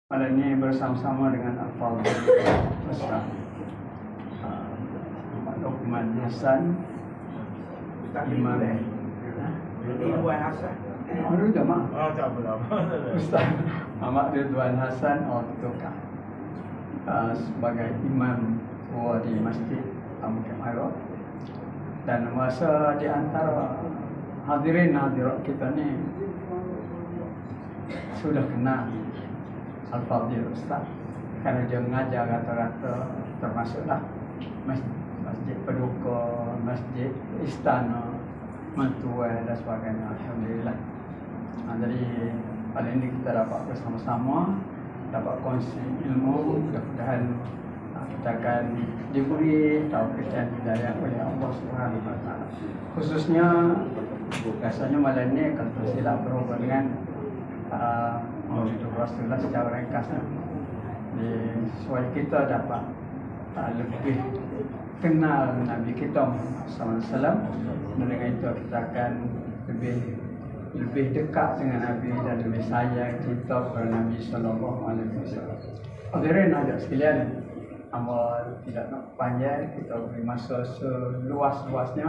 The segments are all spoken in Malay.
Malam ini bersama-sama dengan Al-Fadhil Ustaz Luqman Hasan Imam Ridwan Hasan. Baru jemaah. Oh, tak apa. Ustaz Ahmad Ridwan Hasan Al-Tukar sebagai imam di Masjid Al-Mukim Arab, dan masa di antara hadirin hadirat kita ni sudah kenal Al-Fadhil Ustaz kerana dia mengajar rata-rata termasuklah masjid Paduka, masjid Istana, Mentuai dan sebagainya. Alhamdulillah. Jadi kali ini kita dapat bersama-sama dapat kongsi ilmu. Mudah-mudahan kita akan diberi taufik dan hidayah oleh Allah Subhanahu Wa Taala. Khususnya biasanya malam ini akan tersilap berhubung dengan Maulid Rasulullah secara ringkas, supaya kita dapat lebih kenal Nabi kita Muhammad SAW. Dengan itu kita akan lebih dekat dengan Nabi dan lebih sayang kita kepada Nabi SAW. Hadirin hadirat sekalian, amal tidak nak panjang, kita beri masa seluas-luasnya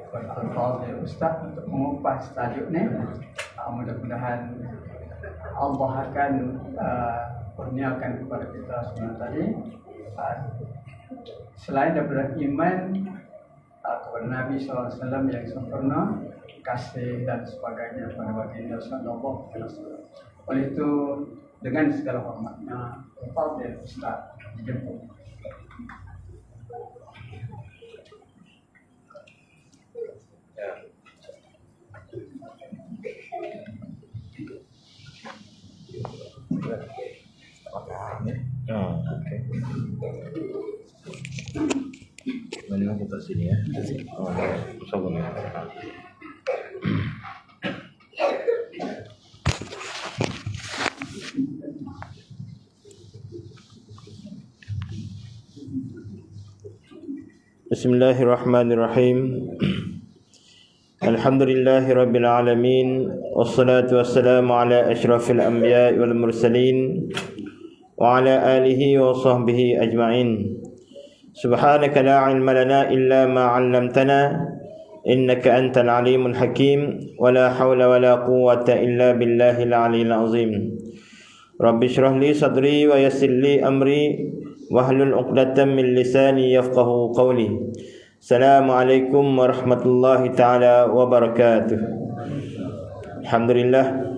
kepada Al-Fadhil Ustaz untuk mengupas tajuk ni. Mudah-mudahan Allah akan kurniakan kepada kita semua tadi selain daripada iman kepada Nabi SAW yang sempurna, kasih dan sebagainya pada baginda sallallahu alaihi wasallam. Oleh itu dengan segala hormatnya Al-Fadhil Ustaz dijemput. Okey. Mana aku tak sini ya? Oh, bersama ya. Bismillahirrahmanirrahim. Alhamdulillahirabbil alamin, wassalatu wassalamu ala asyrafil anbiya'i wal mursalin wa ala alihi wa sahbihi ajma'in. Subhanaka la ilma lana illa ma 'allamtana innaka antal alimul hakim, wa la hawla wa la quwwata illa billahil aliyyil azim. Rabbi shrah li sadri wa yassir li amri wahlul 'uqdatam min lisani yafqahu qawli. Assalamualaikum warahmatullahi taala wabarakatuh. Alhamdulillah.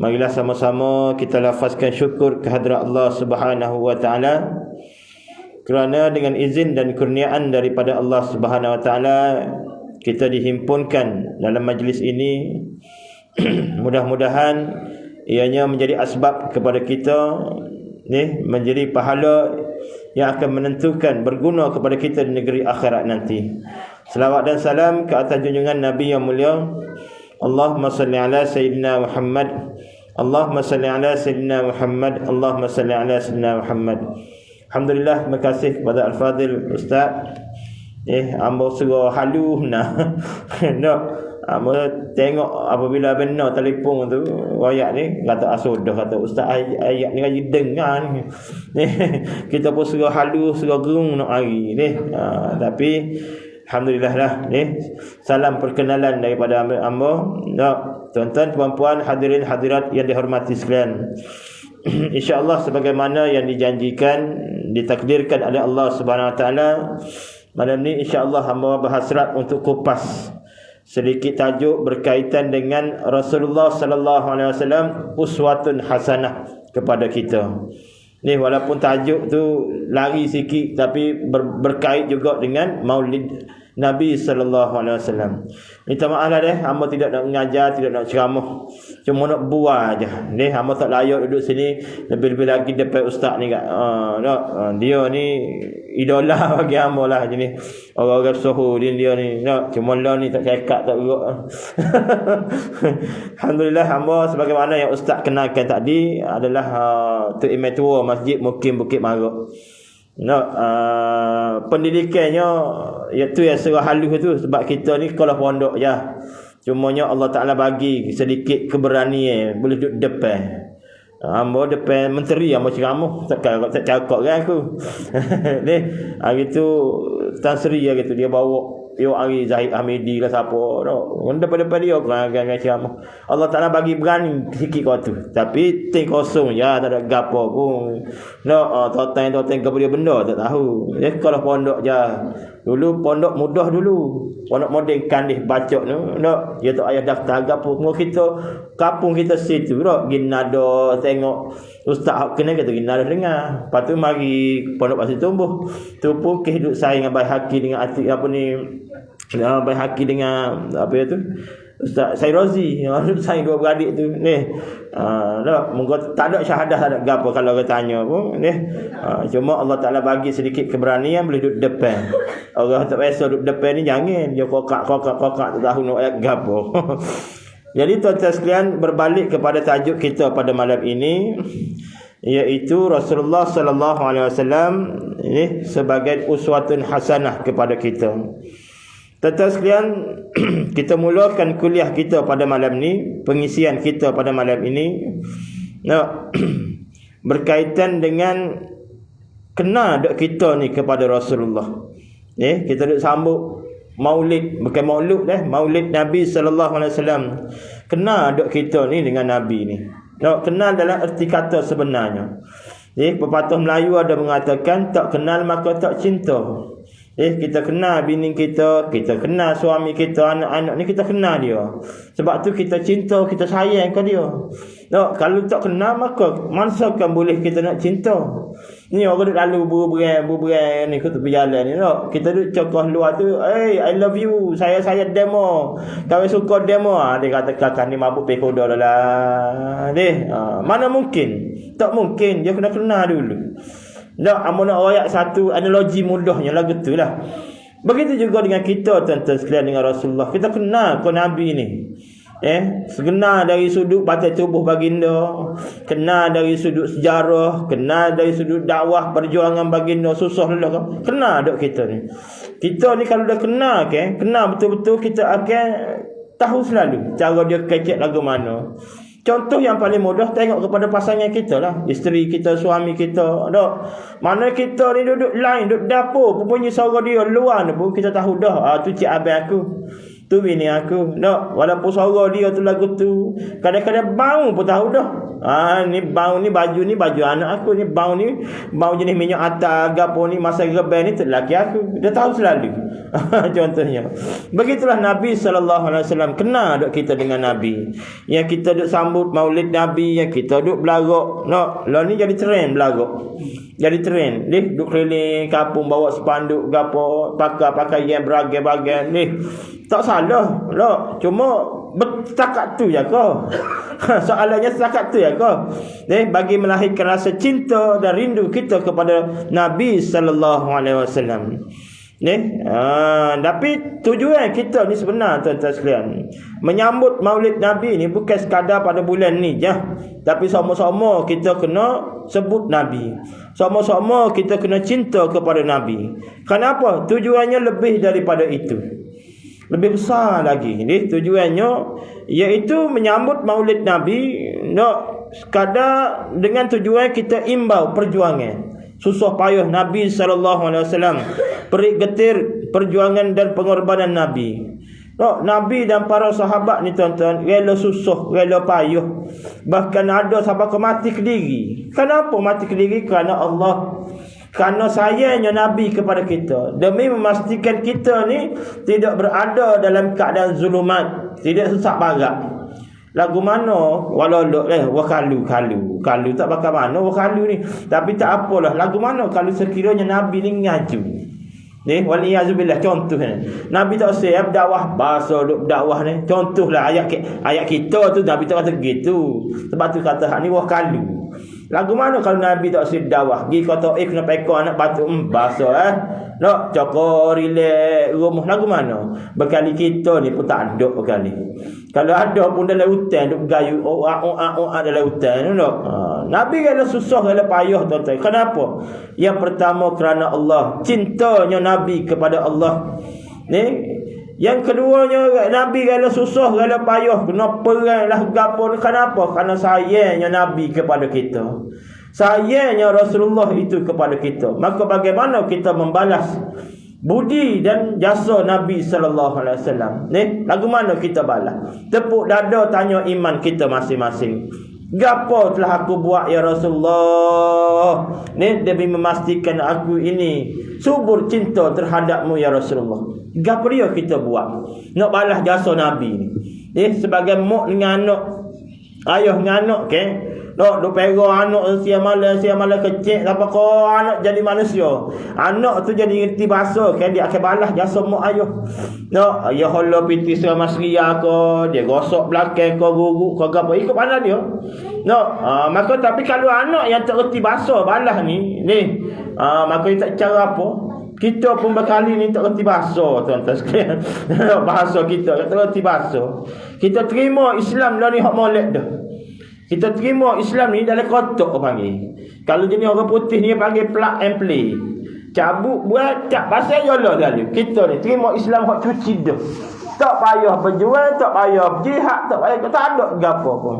Marilah sama-sama kita lafazkan syukur kehadrat Allah Subhanahu wa taala kerana dengan izin dan kurniaan daripada Allah Subhanahu wa taala kita dihimpunkan dalam majlis ini. Mudah-mudahan ianya menjadi asbab kepada kita menjadi pahala yang akan menentukan berguna kepada kita di negeri akhirat nanti. Selawat dan salam ke atas junjungan Nabi yang mulia. Allahumma salli ala Sayyidina Muhammad, Allahumma salli ala Sayyidina Muhammad, Allahumma salli ala Sayyidina Muhammad. Alhamdulillah, terima kasih kepada Al-Fadhil Ustaz. Ambo suruh halu nak ambo tengok apabila benar telefon tu wayak ni kata asodah, kata Ustaz ayat ni ngaji dengar ni. Kita pun suruh halu, suruh gerung nak hari ni. Tapi alhamdulillah lah ni. Salam perkenalan daripada ambo. Tuan-tuan, puan-puan, hadirin hadirat yang dihormati sekalian. InsyaAllah sebagaimana yang dijanjikan, ditakdirkan oleh Allah Subhanahu Wa Taala, malam ni insyaAllah hamba berhasrat untuk kupas sedikit tajuk berkaitan dengan Rasulullah sallallahu alaihi wasallam, uswatun hasanah kepada kita. Ni walaupun tajuk tu lari sikit tapi berkait juga dengan Maulid Nabi sallallahu alaihi wasallam. Minta maaf lah hamba tidak nak mengajar, tidak nak ceramah, cuma nak buat aja. Ni hamba tak layak duduk sini, lebih-lebih lagi depan ustaz ni kat. Dia ni idola bagi hamba lah jenis orang-orang suhu dia ni. Cuma lah ni tak cakap, tak gerak. Alhamdulillah, hamba sebagaimana yang ustaz kenalkan tadi adalah Tok Imam Tua Masjid Mukim Bukit Maruk. Pendidikannya iaitu yang serah halus tu, sebab kita ni sekolah pondok je. Cumanya Allah Ta'ala bagi sedikit keberanian boleh duduk depan. Ambo depan menteri ambo ceramah tak cakap kan aku. Ni hari tu Tan Sri gitu dia bawa yo hari Zahid Hamidi lah siapa dak. Depan dia kan ceramah. Allah Taala bagi berani sikit kau tu. Tapi ting kosong ya tak ada gapo pun. Nak totan kepada benda tak tahu. Kalau pondok je. Dulu pondok mudah dulu. Pondok moden Kandih Bacok tu. Nak dia tak payah daftar gapo. Kita kampung kita situ dak ginado tengok ustaz kena kata ginado dengar. Lepas tu mari pondok pasir tumbuh. Tu pun hidup saya dengan baik haki dengan atik apa ni baik haki dengan apa tu Ustaz Syed Rozi saya dua beradik tu ni tak ada syahadah tak ada gapo kalau orang tanya pun ni cuma Allah Taala bagi sedikit keberanian boleh duduk depan. Orang tak biasa duduk depan ni jangan dia kokak tak tahu nak ayat gapo. Jadi tuan-tuan sekalian, berbalik kepada tajuk kita pada malam ini, iaitu Rasulullah sallallahu alaihi wasallam ini sebagai uswatun hasanah kepada kita. Tuan-tuan sekalian, kita mulakan kuliah kita pada malam ni, pengisian kita pada malam ini berkaitan dengan kena dok kita ni kepada Rasulullah. Kita duk sambut Maulid, bukan maulud Maulid Nabi sallallahu alaihi wasallam. Kena dok kita ni dengan Nabi ni. Kenal dalam erti kata sebenarnya. Pepatah Melayu ada mengatakan tak kenal maka tak cinta. Kita kenal bini kita kenal suami kita, anak-anak ni kita kenal dia. Sebab tu kita cinta, kita sayang ke dia. Kalau tak kenal maka mansakan boleh kita nak cinta. Ni orang duk lalu berberang ni ke tepi jalan ni kita duk cokoh luar tu, "Hey, I love you. Saya demo. Kau suka demo." Dia kata kakak ni mabuk pekoda lah. Mana mungkin? Tak mungkin. Dia kena kenal dulu. Amun nak royak satu analogi mudahnya lah gitulah. Begitu juga dengan kita tuan-tuan sekalian dengan Rasulullah. Kita kenal kau Nabi ni. Kenal dari sudut batin tubuh baginda, kenal dari sudut sejarah, kenal dari sudut dakwah perjuangan baginda, susah dulu kan. Kenal dok kita ni. Kita ni kalau dah kenal kenal betul-betul, kita akan tahu selalu cara dia kecek lagu mana. Contoh yang paling mudah, tengok kepada pasangan kita lah, isteri kita, suami kita. Mana kita ni duduk line, duduk dapur, punya suara dia luar pun kita tahu dah, tu cik abang aku, tu bini aku. Walaupun suara dia tu lagu tu, kadang-kadang bau pun tahu dah. Ni bau ni baju anak aku, ni bau jenis minyak atas gapo ni, masa rebel ni tu lelaki aku. Dia tahu selalu. Contohnya. Begitulah Nabi sallallahu alaihi wasallam. Kena duk kita dengan Nabi. Yang kita duk sambut Maulid Nabi, yang kita duk berlagak. Lah ni jadi trend berlagak. Jadi trend. Ni duk keliling kampung bawa spanduk gapo, pakai yang beragam-agam ni. Tak salah. Cuma setakat tu je kau. Soalannya setakat tu je kau. Bagi melahirkan rasa cinta dan rindu kita kepada Nabi sallallahu alaihi wasallam. Tapi tujuan kita ni sebenar tuan-tuan sekalian, menyambut Maulid Nabi ni bukan sekadar pada bulan ni je, tapi sama-sama kita kena sebut Nabi, sama-sama kita kena cinta kepada Nabi. Kenapa? Tujuannya lebih daripada itu, lebih besar lagi. Tujuannya iaitu menyambut Maulid Nabi sekadar dengan tujuan kita imbau perjuangan susah payah Nabi SAW, perik getir perjuangan dan pengorbanan Nabi. Nabi dan para sahabat ni tuan-tuan rela susah, rela payah, bahkan ada sahabat mati ke diri. Kenapa mati ke diri? Kerana Allah, kerana sayangnya Nabi kepada kita, demi memastikan kita ni tidak berada dalam keadaan zulumat, tidak sesak barat. Lagu mana walau wakalu tak bakal mana wakalu ni, tapi tak apalah. Lagu mana kalau sekiranya Nabi ni ngaju waliyazubillah, contoh Nabi tak siap dakwah bahasa duk dakwah ni, contohlah ayat kita tu Nabi tak kata gitu. Sebab tu kata hak ni wakalu. Lagu mana kalau Nabi tak siap dakwah, pergi kata kena pekor anak batu bahasa nak cokor relax rumah. Lagu mana? Berkali kita ni pun tak ada berkali. Kalau ada pun dalam hutan duk gayu dalam hutan Nabi kena susah, kena payah tuan-tuan. Kenapa? Yang pertama kerana Allah, cintanya Nabi kepada Allah. Yang keduanya, Nabi rela susah, rela payah, kena perang lah gapo. Kenapa? Kerana sayangnya Nabi kepada kita, sayangnya Rasulullah itu kepada kita. Maka bagaimana kita membalas budi dan jasa Nabi sallallahu alaihi wasallam? Lagu mana kita balas? Tepuk dada tanya iman kita masing-masing. Gapo telah aku buat ya Rasulullah demi memastikan aku ini subur cinta terhadapmu ya Rasulullah. Gapo dia kita buat nak balas jasa Nabi ni? Sebagai mak dengan anak, ayah dengan anak duk pegang anak sia mala kecil apa kau anak jadi manusia. Anak tu jadi ngerti bahasa dia akan balas jasa mak ayah. Ayah hola piti sama seria ke, dia gosok belakang ke, guruk ke apa, ikut pandai dia. Maka tapi kalau anak yang tak reti bahasa balas ni, maka dia tak cara apa? Kita pun berkali ni tak reti bahasa, tuan-tuan sekalian. Bahasa kita tak reti bahasa. Kita terima Islam dah ni hak molek dah. Kita terima Islam ni dalam kotak panggil. Kalau jenis orang putih ni panggil plug and play. Cabut buat tak pasal yolah lalu. Kita ni terima Islam hak cuci dah. Tak payah berjual, tak payah berjihad, tak payah, tak ada gapo pun.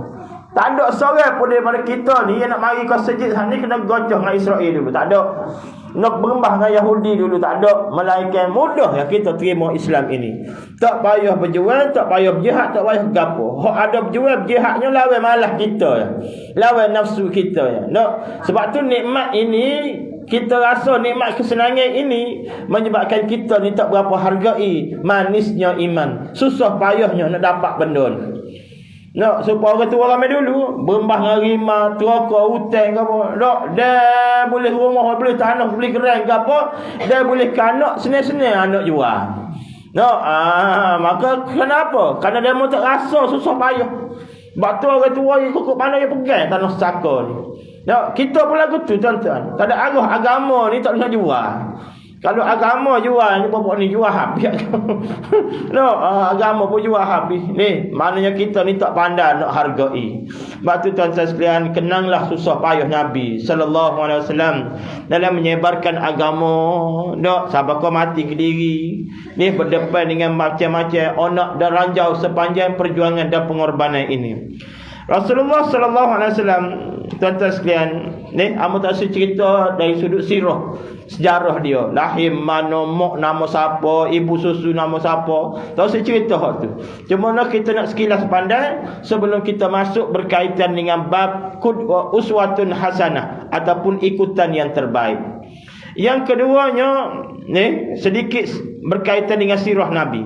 Tak ada seorang pun daripada kita ni yang nak mari ke masjid ni kena gocah dengan Israel dulu. Tak ada. Nak berembah dengan Yahudi dulu, tak ada. Melainkan mudah ya kita terima Islam ini. Tak payah berjual, tak payah berjihad, tak payah gapo. Hak ada berjual berjihadnya lawan malah kita ya. Lawan nafsu kita ya. Sebab tu nikmat ini, kita rasa nikmat kesenangan ini menyebabkan kita ni tak berapa hargai manisnya iman. Susah payahnya nak dapat benda ni. Supaya orang tua ramai dulu berembah dengan rimah, teraka, hutang ke apa. Dia boleh rumah, boleh tanah, boleh kerang ke apa. Dia boleh kanak, senang-senang anak jual. Maka kenapa? Kerana dia mau tak rasa susah payah. Sebab tu orang tua yang kukuk mana yang pegang tanah saka ni. Kita pun lagu tu tuan-tuan. Tak ada arah agama ni tak boleh jual. Kalau agama jual ni, bapak ni jual habis. Agama pun jual habis. Maknanya kita ni tak pandai nak hargai. Sebab tu tuan-tuan sekalian, kenanglah susah payah Nabi sallallahu alaihi wasallam dalam menyebarkan agama. Sahabat kau mati ke diri. Berdepan dengan macam-macam onak dan ranjau sepanjang perjuangan dan pengorbanan ini. Rasulullah sallallahu alaihi wasallam, tuan-tuan sekalian, amat tak cerita dari sudut sirah, sejarah dia. Lahir mana, mak nama siapa, ibu susu nama siapa. Tak usah cerita hak tu. Cuma kita nak sekilas pandai sebelum kita masuk berkaitan dengan bab uswatun hasanah ataupun ikutan yang terbaik. Yang keduanya, sedikit berkaitan dengan sirah Nabi.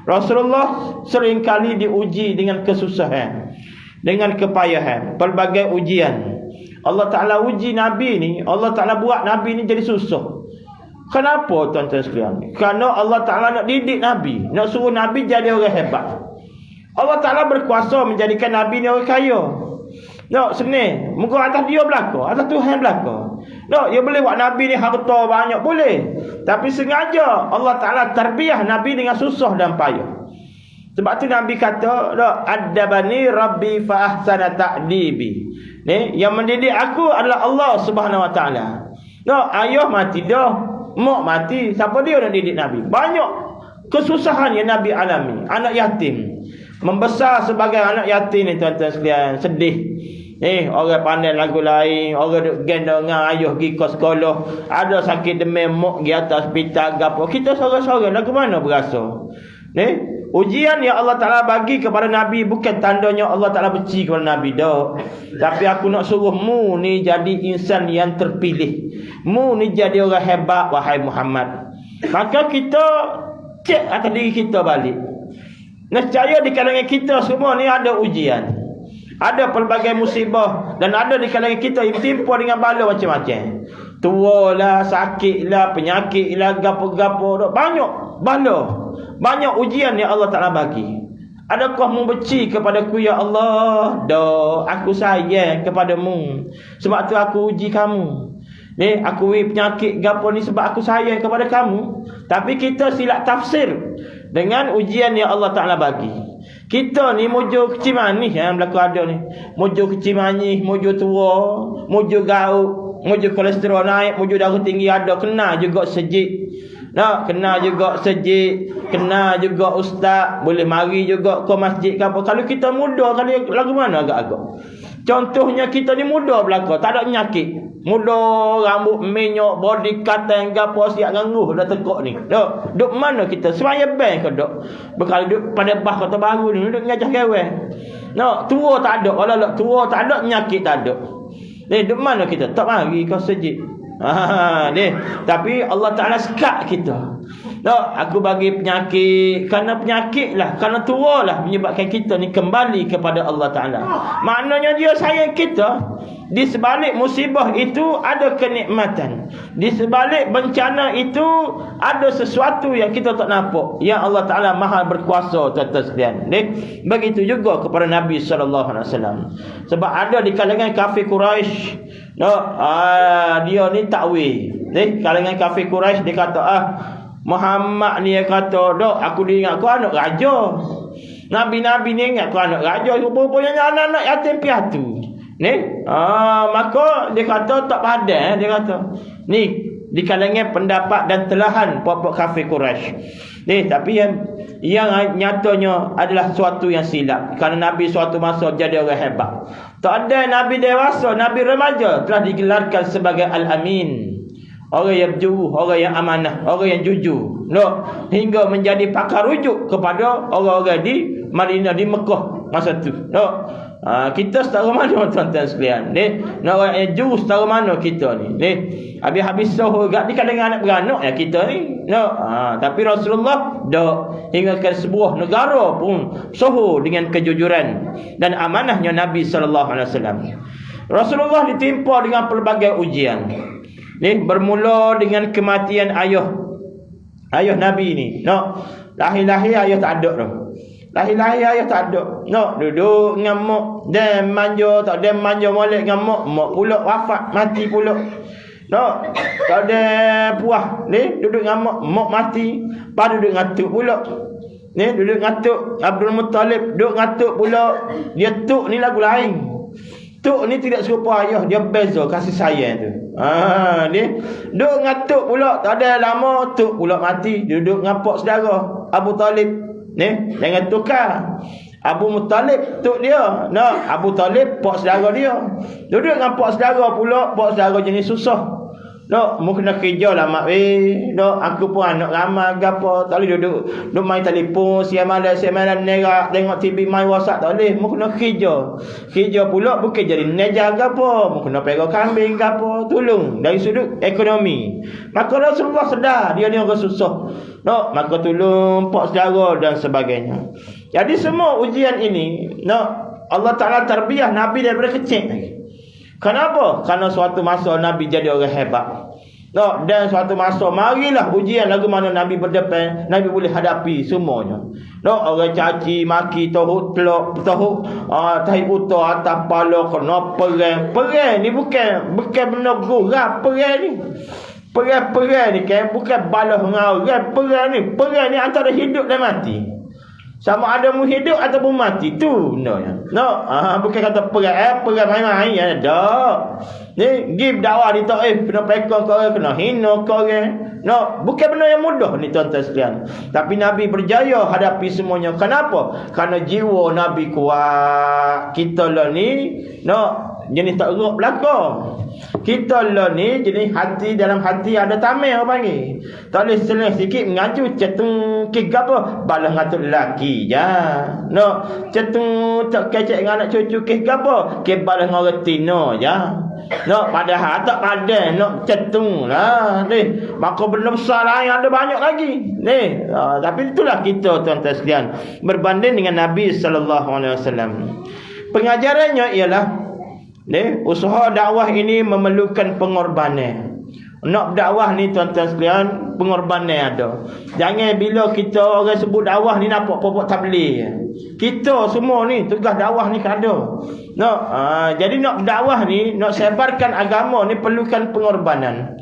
Rasulullah seringkali diuji dengan kesusahan, dengan kepayahan, pelbagai ujian. Allah Ta'ala uji Nabi ni, Allah Ta'ala buat Nabi ni jadi susah. Kenapa tuan-tuan sekalian? Kerana Allah Ta'ala nak didik Nabi, nak suruh Nabi jadi orang hebat. Allah Ta'ala berkuasa menjadikan Nabi ni orang kaya. Senang. Mungkin atas dia belaka, atas Tuhan belaka. Dia boleh buat Nabi ni harta banyak, boleh. Tapi sengaja Allah Ta'ala tarbiyah Nabi dengan susah dan payah. Sebab tu Nabi kata, "Addabani Rabbi fa ahsana ta'dibi." Yang mendidik aku adalah Allah Subhanahu Wa Taala. Ayah mati dah, mak mati, siapa dia nak didik Nabi? Banyak kesusahan yang Nabi alami. Anak yatim, membesar sebagai anak yatim ni tuan-tuan sekalian, sedih. Orang pandai lagu lain, orang duk gendong dengan ayah pergi ke sekolah, ada sakit demam, mak pergi atas hospital gapo. Kita sorang-sorang lagu mana berasa? Ujian yang Allah Ta'ala bagi kepada Nabi bukan tandanya Allah Ta'ala benci kepada Nabi dah. Tapi aku nak suruh mu ni jadi insan yang terpilih, mu ni jadi orang hebat wahai Muhammad. Maka kita cek atas diri kita balik. Nescaya di kalangan kita semua ni ada ujian, ada pelbagai musibah, dan ada di kalangan kita yang timpa dengan bala macam-macam. Tua lah, sakit lah, penyakit lah, gapo-gapo, banyak bala, banyak ujian yang Allah Ta'ala bagi. Adakah mu benci kepadaku ya Allah? Dah, aku sayang kepadamu, sebab tu aku uji kamu. Aku penyakit gapo ni sebab aku sayang kepada kamu. Tapi kita silap tafsir dengan ujian yang Allah Ta'ala bagi. Kita ni mujo kecil manis yang berlaku ada ni. Mujo kecil manis, mujo tua, mujo gaut, mujo kolesterol naik, mujo darah tinggi ada, kena juga sejik. Nak kena juga sejid, kena juga ustaz, boleh mari juga ke masjid ke apa. Kalau kita muda, kalau lagu mana agak-agak. Contohnya kita ni muda belaka, tak ada penyakit. Muda, rambut minyak, body cutting gapo siap ngangguh dah tekok ni. Duk mana kita? Semaya bank ke duk? Bekal duk pada bah Kota Baru ni duk ngajah gawe. Tua tak ada, kalau tua tak ada, penyakit tak ada. Ni duk mana kita? Tak mari ke sejid. Ni tapi Allah Taala sekat kita. Aku bagi penyakit, kerana penyakit lah, kerana tua lah menyebabkan kita ni kembali kepada Allah Taala. Maknanya dia sayang kita. Di sebalik musibah itu ada kenikmatan. Di sebalik bencana itu ada sesuatu yang kita tak nampak, yang Allah Taala Maha berkuasa atas sekalian. Begitu juga kepada Nabi sallallahu alaihi wasallam. Sebab ada di kalangan kafir Quraisy, dia ni takwil. Kalangan kafir Quraisy dia kata, Muhammad ni dia kata, aku diingat aku anak raja. Nabi-nabi ni ingat aku anak raja, rupanya anak-anak yatim piatu. Maka dia kata tak padan. Dia kata ni di kalangan pendapat dan telahan puak-puak kafir Quraisy. Tapi yang nyatanya adalah suatu yang silap. Kerana Nabi suatu masa jadi orang hebat. Tak ada Nabi dewasa, Nabi remaja telah digelarkan sebagai Al-Amin, orang yang berjuru, orang yang amanah, orang yang jujur. Hingga menjadi pakar rujuk kepada orang-orang di Madinah, di Mekah masa tu. Kita setara mana tuan-tuan sekalian? Nak orang yang jujur setara mana kita ni? Habis-habis sohor gak di kalangan anak beranak ya kita ni. Tapi Rasulullah hingga ke sebuah negara pun sohor dengan kejujuran dan amanahnya Nabi sallallahu alaihi wasallam. Rasulullah ditimpa dengan pelbagai ujian. Bermula dengan kematian ayah Nabi ni. Lahir-lahir ayah tak ada dah. Lahir-lahir ayah tak ada. Duduk dengan mak. Dan manja, tak ada manja molek dengan mak. Mak pula wafat, mati pula. Tak ada puah. Duduk dengan mak. Mak mati. Lepas duduk ngatuk pula. Duduk ngatuk. Abdul Muttalib duduk ngatuk pula. Dia tuk ni lagu lain. Tuk ni tidak serupa ayah. Dia beza kasih sayang tu. Duduk ngatuk pula. Tak ada lama. Tuk pula mati. Duduk ngapak saudara Abu Talib. Jangan tukar. Abu Muttalib tok dia. Abu Talib pak saudara dia. Duduk dengan pak saudara pula. Pak saudara jenis susah. Mu kena kerja lah mak aku pun anak ramai gapo. Tak boleh duduk main telefon siang malam nerak tengok TV main WhatsApp. Tak boleh. Mu kena kerja. Kerja pula bukan jadi neja gapo. Mu kena pegang kambing gapo. Tolong dari sudut ekonomi. Maka Rasulullah sedar dia ni orang susah. Maka tolong pak saudara dan sebagainya. Jadi semua ujian ini Allah Ta'ala tarbiyah Nabi daripada kecil lagi. Kenapa? Kerana suatu masa Nabi jadi orang hebat. Dan suatu masa marilah ujian lagu mana Nabi berdepan, Nabi boleh hadapi semuanya. Orang caci maki, tohuk telok, tohuk tahi uta atas pala kena perang. Perang ni bukan benda gurau. Perang ni perang ni kan bukan balas dengan orang. Perang ni antara hidup dan mati. Sama ada mu hidup ataupun mati tu bendanya. Bukan kata perang main-main ya dak. Ni give dakwah di Taif kena peka ke orang, kena hina ke orang. Bukan benda yang mudah ni tuan-tuan sekalian. Tapi Nabi berjaya hadapi semuanya. Kenapa? Kerana jiwa Nabi kuat. Kita lah ni jenis tak erok belakang. Kita lah ni jenis hati, dalam hati ada tamai orang panggil. Tak boleh seling sikit mengacu cetung ke apa balas ngatuk lelaki je. Cetung tak kecek dengan anak cucu ke apa ke balas dengan orang tino je. Padahal tak padan cetung lah ni. Maka benda besar lah yang ada banyak lagi ni. Tapi itulah kita tuan-tuan sekalian berbanding dengan Nabi sallallahu alaihi wasallam. Pengajarannya ialah usaha dakwah ini memerlukan pengorbanan. Nak berdakwah ni tuan-tuan sekalian, pengorbanan ada. Jangan bila kita orang sebut dakwah ni nampak pokok tabligh. Kita semua ni tugas dakwah ni ada. Jadi nak berdakwah ni, nak sebarkan agama ni perlukan pengorbanan.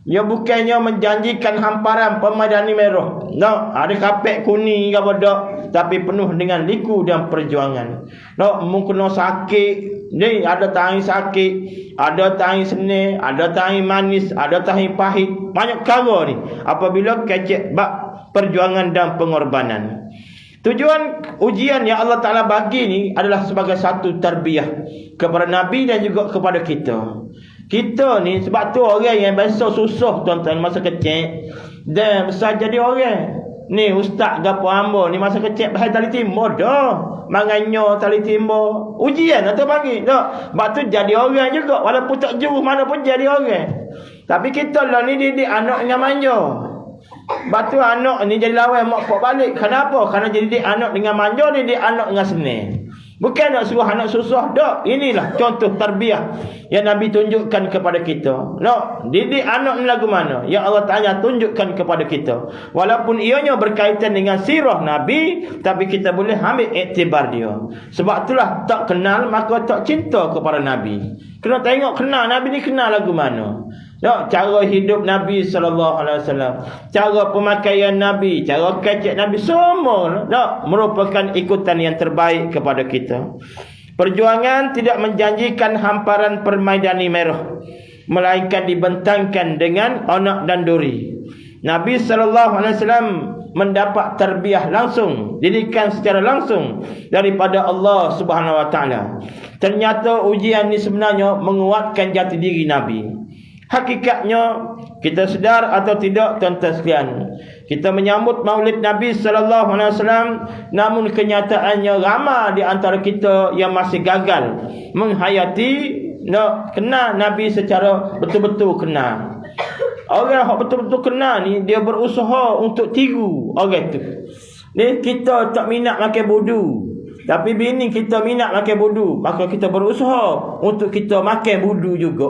Ia bukannya menjanjikan hamparan pemadani merah. No, ada kapek kuning ke bodoh, tapi penuh dengan liku dan perjuangan. No, mungkin sakit. Ni ada tahi sakit, ada tahi senang, ada tahi manis, ada tahi pahit. Banyak perkara ni apabila kecek bab perjuangan dan pengorbanan. Tujuan ujian yang Allah Ta'ala bagi ni adalah sebagai satu tarbiyah kepada Nabi dan juga kepada kita. Kita ni sebab tu orang yang biasa susah tuan-tuan masa kecil dan besar jadi orang. Ni ustaz gapo hamba ni masa kecil bahai tali timur dah. Manganyo tali timur. Ujian atau bagi dah. Sebab tu jadi orang juga walaupun tak jauh mana pun jadi orang. Tapi kita lah ni didik anak dengan manja. Sebab tu anak ni jadi lawan mak pak balik. Kenapa? Kerana jadi didik anak dengan manja, didik anak dengan senang. Bukan nak suruh anak susah dak. Inilah contoh tarbiyah yang Nabi tunjukkan kepada kita. No, didik anak ni lagu mana yang Allah Ta'ala tunjukkan kepada kita. Walaupun ianya berkaitan dengan sirah Nabi, tapi kita boleh ambil iktibar dia. Sebab itulah tak kenal maka tak cinta kepada Nabi. Kena tengok kenal Nabi ni kenal lagu mana. Tak, cara hidup Nabi SAW, cara pemakaian Nabi, cara kecek Nabi, semua tak, merupakan ikutan yang terbaik kepada kita. Perjuangan tidak menjanjikan hamparan permaidani merah, melainkan dibentangkan dengan onak dan duri. Nabi SAW mendapat tarbiyah langsung, didikan secara langsung daripada Allah Subhanahu Wa Taala. Ternyata ujian ini sebenarnya menguatkan jati diri Nabi. Hakikatnya kita sedar atau tidak tuan-tuan sekalian, kita menyambut Maulid Nabi sallallahu alaihi wasallam, namun kenyataannya ramai di antara kita yang masih gagal menghayati nak kenal Nabi secara betul-betul kenal. Orang yang betul-betul kenal ni dia berusaha untuk tiru orang tu. Ni kita tak minat makan budu, tapi bini kita minat makan budu, maka kita berusaha untuk kita makan budu juga.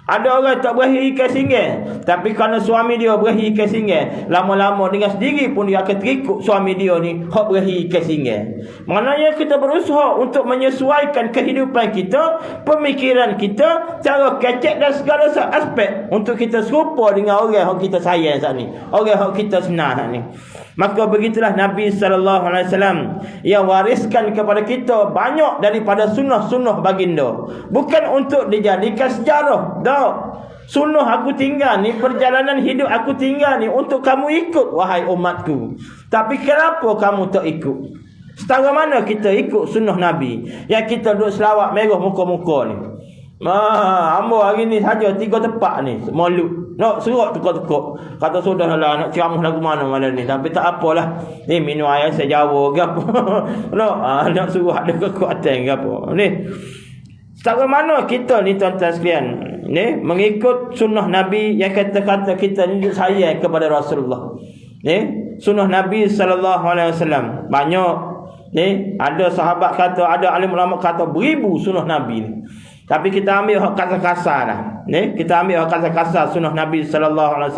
Ada orang tak berakhir ikan singgah, tapi kerana suami dia berakhir ikan singgah, lama-lama dengan sendiri pun dia akan terikut suami dia ni hak berakhir ikan singgah. Maknanya kita berusaha untuk menyesuaikan kehidupan kita, pemikiran kita, cara kecek dan segala aspek untuk kita serupa dengan orang yang kita sayang saat ni, orang yang kita senang saat ni. Maka begitulah Nabi SAW yang wariskan kepada kita banyak daripada sunnah-sunnah baginda. Bukan untuk dijadikan sejarah. Tak. Sunnah aku tinggal ni, perjalanan hidup aku tinggal ni untuk kamu ikut, wahai umatku. Tapi kenapa kamu tak ikut? Setara mana kita ikut sunnah Nabi yang kita duduk selawat merah muka-muka ni? Ambo hari ni saja 3 tepat ni maulud. Nak serot tukar-tukar. Kata sudahlah nak ceramah lagu mana malam ni. Tapi tak apalah. Ni minum air saya Jawa ke apa. Nak suruh ada kekuatan ke apa. Ni setara mana kita ni tuan-tuan sekalian, ni mengikut sunnah Nabi yang kata-kata kita ni sayang kepada Rasulullah. Ni sunnah Nabi SAW banyak. Ni ada sahabat kata, ada alim ulama kata beribu sunnah Nabi ni. Tapi kita ambil hak kasar-kasar lah. Ni, kita ambil hak kasar-kasar sunnah Nabi SAW.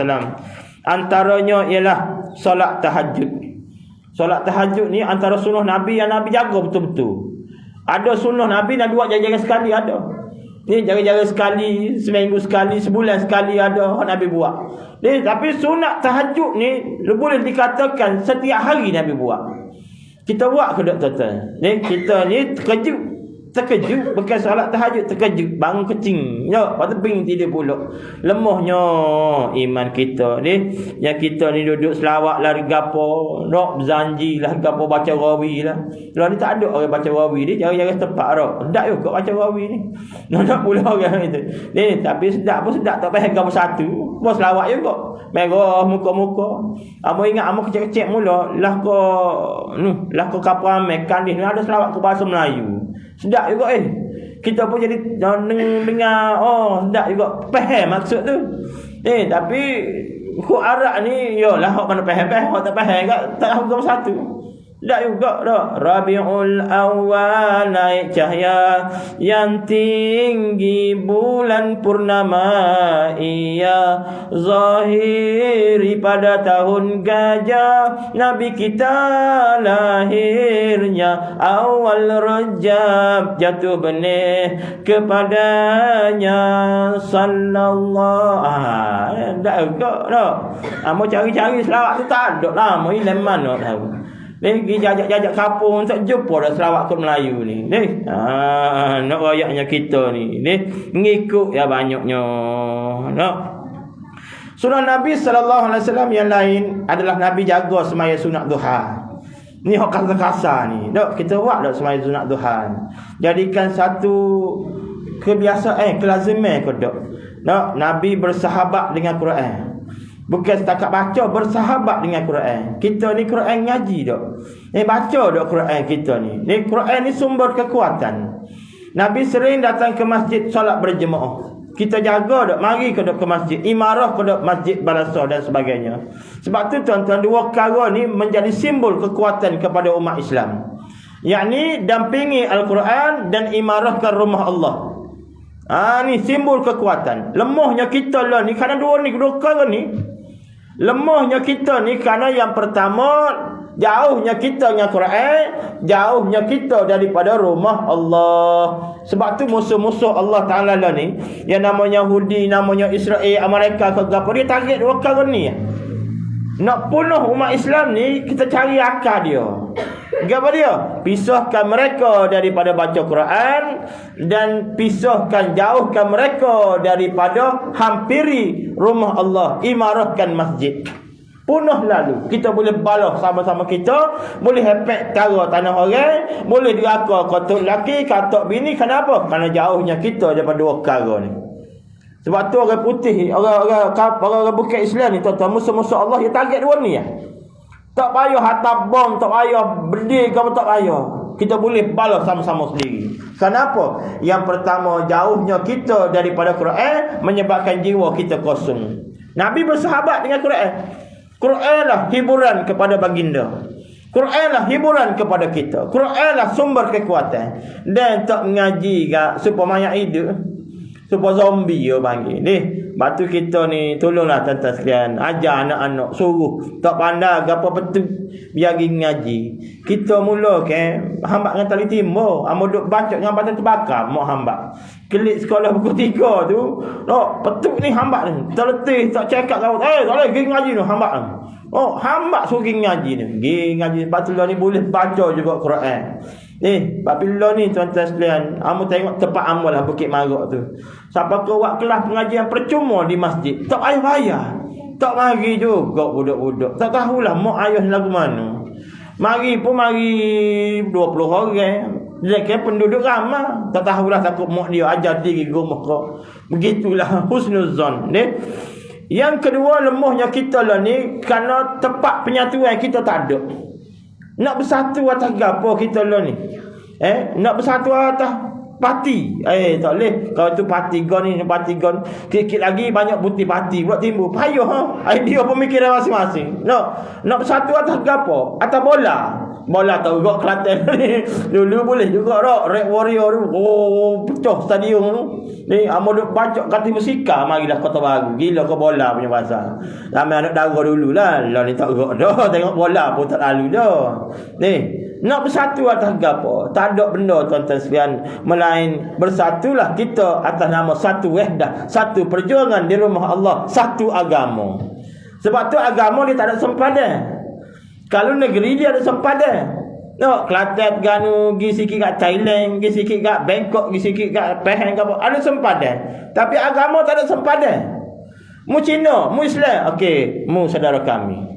Antaranya ialah solat tahajud. Solat tahajud ni antara sunnah Nabi yang Nabi jaga betul-betul. Ada sunnah Nabi buat jarang-jarang sekali ada. Ni jarang-jarang sekali, seminggu sekali, sebulan sekali ada hak Nabi buat. Ni, tapi sunat tahajud ni boleh dikatakan setiap hari Nabi buat. Kita buat ke tak tuan-tuan? Ni kita ni terkejut bukan solat tahajud, terkejut bangun kecing ya, lepas tu ping tidur pula. Lemahnya iman kita ni, yang kita ni duduk selawat lah gapo, nak berjanji lah gapo, baca rawi lah. Lah ni tak ada orang baca rawi ni, jarang-jarang tepat dah. Sedap juga baca rawi ni. Nak pula orang itu. Ni tapi sedap pun sedap tak payah gapo satu. Bos selawat juga. Merah muka-muka. Amo ingat amo kecil-kecil mula lah ko kapal mekan ni ada selawat ke bahasa Melayu. Sedap juga kita pun jadi dengar, oh sedap juga, faham maksud tu. Tapi huk Arab ni yalah hak mana faham, hak tak faham tak tahu satu. Tak juga dah. Rabiul Awal naik cahaya yang tinggi bulan purnama, ia zahiri pada tahun gajah. Nabi kita lahirnya awal Rajab, jatuh benih kepadanya sallallahu. Tak juga dah. Mau cari-cari selawat tu tak ada lah. Mau hilang mana tahu. Ni pergi jajak-jajak kampung tak jumpa dah selawat kot Melayu ni. Ni nak rayaknya kita ni. Ni mengikut ya banyaknya. Nak. Sunat Nabi sallallahu alaihi wasallam yang lain adalah Nabi jaga semaya sunat duha. Ni hak kasar-kasar ni. Dok kita buat dak semaya sunat duha. Jadikan satu kebiasaan, kelaziman kau dok. Nak Nabi bersahabat dengan Quran. Bukan setakat baca, bersahabat dengan Quran. Kita ni Quran ngaji dok. Baca dok Quran kita ni. Ni Quran ni sumber kekuatan. Nabi sering datang ke masjid solat berjemaah. Kita jaga dok, mari ke dok ke masjid. Imarah ke dok masjid Balasah dan sebagainya. Sebab tu tuan-tuan, dua perkara ni menjadi simbol kekuatan kepada umat Islam. Yakni dampingi Al-Quran dan imarahkan rumah Allah. Ni simbol kekuatan. Lemahnya kita lah ni kerana dua perkara ni. Lemahnya kita ni kerana yang pertama, jauhnya kita dengan Quran, jauhnya kita daripada rumah Allah. Sebab tu musuh-musuh Allah Ta'ala lah ni, yang namanya Yahudi, namanya Israel, Amerika ke apa, dia target dua perkara ni. Nak bunuh umat Islam ni, kita cari akal dia. Apa dia? Pisahkan mereka daripada baca Quran dan pisahkan, jauhkan mereka daripada hampiri rumah Allah, imarahkan masjid. Punah lalu. Kita boleh balas sama-sama kita, boleh hepek tara tanah orang, boleh diraka katuk lelaki, katuk bini. Kenapa? Kerana jauhnya kita daripada dua perkara ni. Sebab tu orang putih, orang bukan Islam ni, tuan-tuan, musuh-musuh Allah, dia target dua ni ya. Tak payah hantar bom, tak payah berdiri, kamu tak payah. Kita boleh balas sama-sama sendiri. Kenapa? Yang pertama, jauhnya kita daripada Quran menyebabkan jiwa kita kosong. Nabi bersahabat dengan Quran. Quran lah hiburan kepada baginda. Quran lah hiburan kepada kita. Quran lah sumber kekuatan. Dan tak mengaji kat supaya mayat hidup, supaya zombie dia panggil. Batu kita ni, tolonglah tuan-tuan sekalian, ajar anak-anak, suruh tak pandai apa betul, biar pergi ngaji. Kita mula hambat dengan tali timur, duk baca dengan badan terbakar, mau hambat. Kelik sekolah pukul 3 tu, petuk ni hambat ni. Terletih, tak cakap kau, tak boleh pergi ngaji ni, hambat ni. Hambat suruh pergi ngaji ni. Pergi ngaji, batu ni boleh baca juga Quran. Papillah ni tuan-tuan sekalian, kamu tengok tempat amal lah Bukit Marak tu. Siapa kau buat kelas pengajian percuma di masjid, tak payah bayar. Tak mari juga budak-budak. Tak tahulah mak ayah lagu mana. Mari pun mari 20 orang. Dia kan penduduk ramai. Tak tahulah takut mak dia ajar diri rumah kau. Begitulah husnuzon. Yang kedua, lemahnya kita lah ni kerana tempat penyatuan kita tak ada. Nak bersatu atas gapo kita lah ni. Nak bersatu atas parti. Tak boleh. Kalau tu parti gon ni, parti gon. Sikit lagi banyak putih parti pula timbul. Payah idea pemikiran masing-masing. Nak bersatu atas gapo? Atas bola. Bola tahu juga Kelantan ni. Dulu boleh juga dak Red Warrior tu. Pecah stadium tu. Ni amo duk bacok kata musika marilah Kota Baru. Gila ke bola punya pasal. Ramai anak dara dululah. Lah ni tak gerak dah. Tengok bola pun tak lalu dah. Nak bersatu atas gapo? Tak ada benda tuan-tuan sekalian melain bersatulah kita atas nama satu wahdah, satu perjuangan di rumah Allah, satu agama. Sebab tu agama dia tak ada sempadan. Kalau negeri dia ada sempadan. Kelantan ganu pergi sikit kat Thailand, pergi sikit kat Bangkok, pergi sikit kat Pahang ke apa, ada sempadan. Tapi agama tak ada sempadan. Mu Cina, mu Islam, okey, mu saudara kami.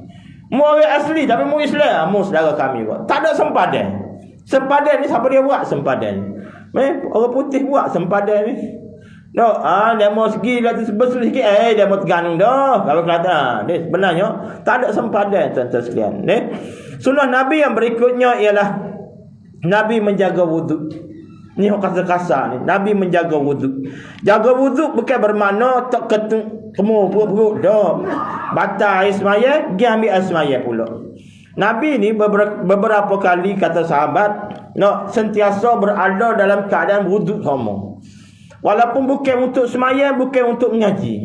Mu orang asli tapi mu Islam, mu saudara kami buat. Tak ada sempadan. Sempadan ni siapa dia buat sempadan? Orang putih buat sempadan ni. Dia mau segi lah tu sebesar sikit. Dia mau tergantung dah. Kalau Kelantan. Sebenarnya tak ada sempadan tuan-tuan sekalian. Sunnah Nabi yang berikutnya ialah Nabi menjaga wuduk. Ni kasar-kasar ni. Nabi menjaga wuduk. Jaga wuduk bukan bermakna tak ketemu perut-perut dah. Batal air semaya, pergi ambil air semaya pula. Nabi ni beberapa kali kata sahabat sentiasa berada dalam keadaan wuduk sama. Walaupun bukan untuk sembahyang, bukan untuk mengaji.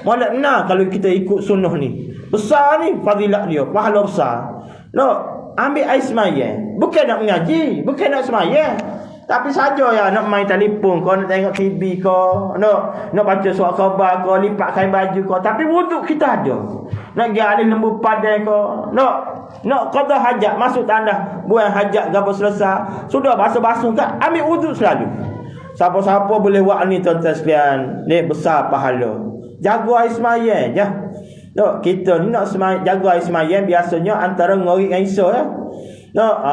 Mana benar kalau kita ikut sunnah ni. Besar ni fadilat dia, pahala besar. Ambil air sembahyang, bukan nak mengaji, bukan nak sembahyang. Tapi saja ya nak main telefon kau, nak tengok TV kau, nak baca surat khabar kau, lipat kain baju kau. Tapi wuduk kita ada. Nak pergi alih lembu padai kau, nak qada hajat, masuk tandas, buang hajat gapo selesai. Sudah basuh-basuh tak? Ambil wuduk selalu. Siapa-siapa boleh buat ni tuan-tuan sekalian. Ni besar pahala. Jaga air sembahyang je. Kita ni nak jaga air sembahyang biasanya antara ngorit dengan isya lah.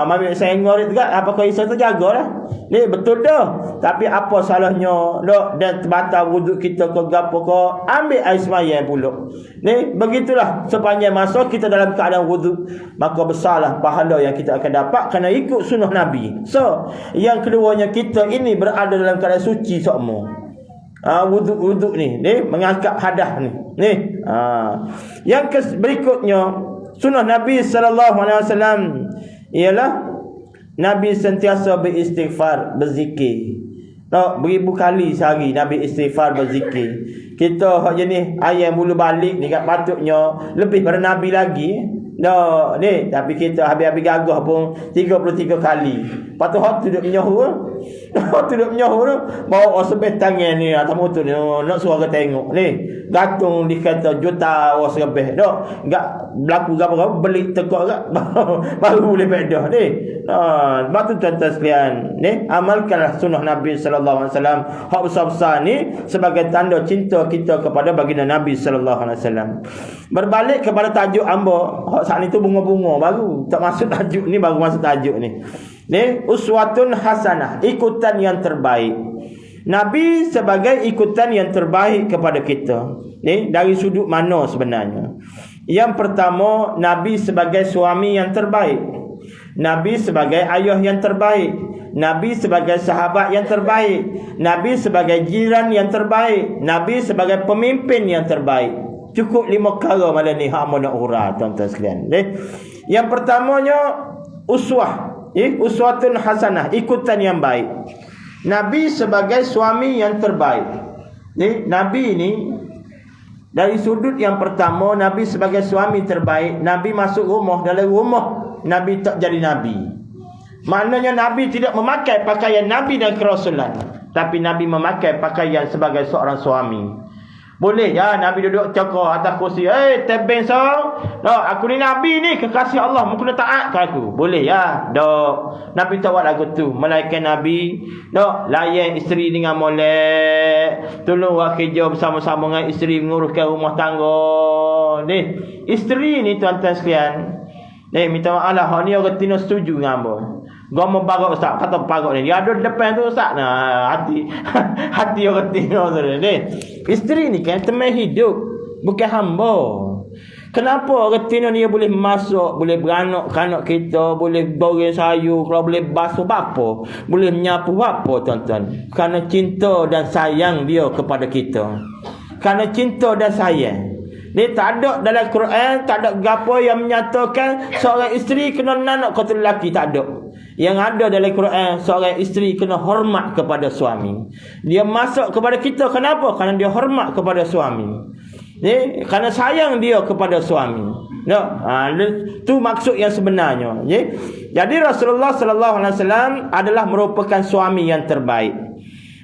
Mami saya ngorit juga, apakah isya tu jagalah. Ni betul dah. Tapi apa salahnya dan terbatal wuduk kita ke gapo ke, ambil air sembahyang pula. Ni begitulah sepanjang masa kita dalam keadaan wuduk, maka besarlah pahala yang kita akan dapat kerana ikut sunnah Nabi. So, yang keduanya kita ini berada dalam keadaan suci semua. Wuduk ni mengangkat hadas ni. Yang berikutnya sunnah Nabi sallallahu alaihi wasallam ialah Nabi sentiasa beristighfar, berzikir. Beribu kali sehari Nabi istighfar, berzikir. Kita hak jenis ayam bulu balik ni kat patutnya lebih pada Nabi lagi. Ni tapi kita habis-habis gagah pun 33 kali. Patut hak tu duduk menyahu. Duduk menyahu tu bawa sebeh tangan ni atas motor ni nak suara tengok ni. Gantung dikata juta orang sebeh. Enggak berlaku gapo-gapo beli tekak gak baru boleh pedah ni. Batu tuan-tuan sekalian, ni amalkanlah sunnah Nabi sallallahu alaihi wasallam. Hak besar-besar ni sebagai tanda cinta kita kepada baginda Nabi sallallahu alaihi wasallam. Berbalik kepada tajuk hamba, hak saat ni tu bunga-bunga baru. Tak masuk tajuk ni, baru masuk tajuk ni. Ni uswatun hasanah, ikutan yang terbaik. Nabi sebagai ikutan yang terbaik kepada kita. Ni dari sudut mana sebenarnya? Yang pertama, Nabi sebagai suami yang terbaik. Nabi sebagai ayah yang terbaik. Nabi sebagai sahabat yang terbaik. Nabi sebagai jiran yang terbaik. Nabi sebagai pemimpin yang terbaik. Cukup 5 perkara malam ni hak nak urah tuan-tuan sekalian. Yang pertamanya uswah. Uswatun hasanah, ikutan yang baik. Nabi sebagai suami yang terbaik. Nabi ni dari sudut yang pertama, Nabi sebagai suami terbaik. Nabi masuk rumah, dalam rumah Nabi tak jadi Nabi. Maknanya Nabi tidak memakai pakaian Nabi dan kerasulan, tapi Nabi memakai pakaian sebagai seorang suami. Boleh ya Nabi duduk cakap atas kursi, tebeng so, aku ni Nabi ni, kekasih Allah, mu kena taat ke aku. Boleh ya. Nabi tak buat lagu tu. Melainkan Nabi layan isteri dengan molek, tolong buat kerja bersama-sama dengan isteri, menguruskan rumah tangga. Ni isteri ni tuan-tuan sekalian, minta maaf lah, ni orang Tino setuju dengan hamba. Gomong bagak ustaz, kata bagak ni dia ada depan tu ustaz. Hati orang Tino tu ni. Isteri ni kan teman hidup, bukan hamba. Kenapa orang Tino ni boleh masuk, boleh beranak kanak kita, boleh goreng sayur, kalau boleh basuh apa, boleh menyapu apa tuan-tuan? Kerana cinta dan sayang dia kepada kita. Kerana cinta dan sayang. Ni tak ada dalam Quran, tak ada gapo yang menyatakan seorang isteri kena nanak kata lelaki, tak ada. Yang ada dalam Quran, seorang isteri kena hormat kepada suami. Dia masuk kepada kita, kenapa? Kerana dia hormat kepada suami. Ni kerana sayang dia kepada suami. Tu maksud yang sebenarnya. Jadi Rasulullah sallallahu alaihi wasallam adalah merupakan suami yang terbaik.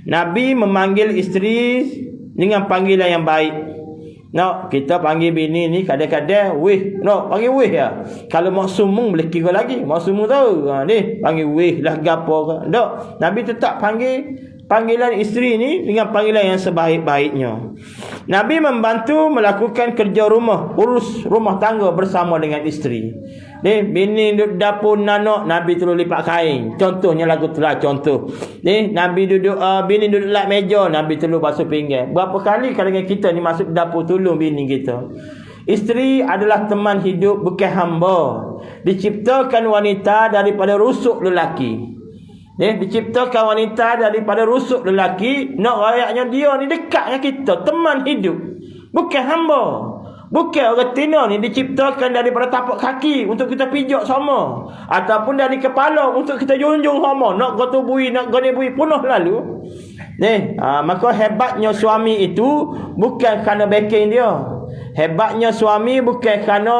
Nabi memanggil isteri dengan panggilan yang baik. Kita panggil bini ni kadang-kadang weh, panggil weh ya. Kalau maksumung boleh kira lagi. Maksumung tahu. Ni panggil weh lah gapo. Nabi tetap panggil panggilan isteri ni dengan panggilan yang sebaik-baiknya. Nabi membantu melakukan kerja rumah, urus rumah tangga bersama dengan isteri. Bini duduk dapur nanak, Nabi tolong lipat kain. Contohnya lagu tu lah, contoh. Nabi duduk bini duduk lap meja, Nabi tolong basuh pinggan. Berapa kali kadang kita ni masuk dapur tolong bini kita. Isteri adalah teman hidup, bukan hamba. Diciptakan wanita daripada rusuk lelaki. Diciptakan wanita daripada rusuk lelaki. Nak rayaknya dia ni dekat dengan kita, teman hidup, bukan hamba. Bukan orang Tino ni diciptakan daripada tapak kaki untuk kita pijak sama, ataupun dari kepala untuk kita junjung sama. Nak goto bui, nak gone bui penuh lalu. Maka hebatnya suami itu bukan kerana backing dia. Hebatnya suami bukan kerana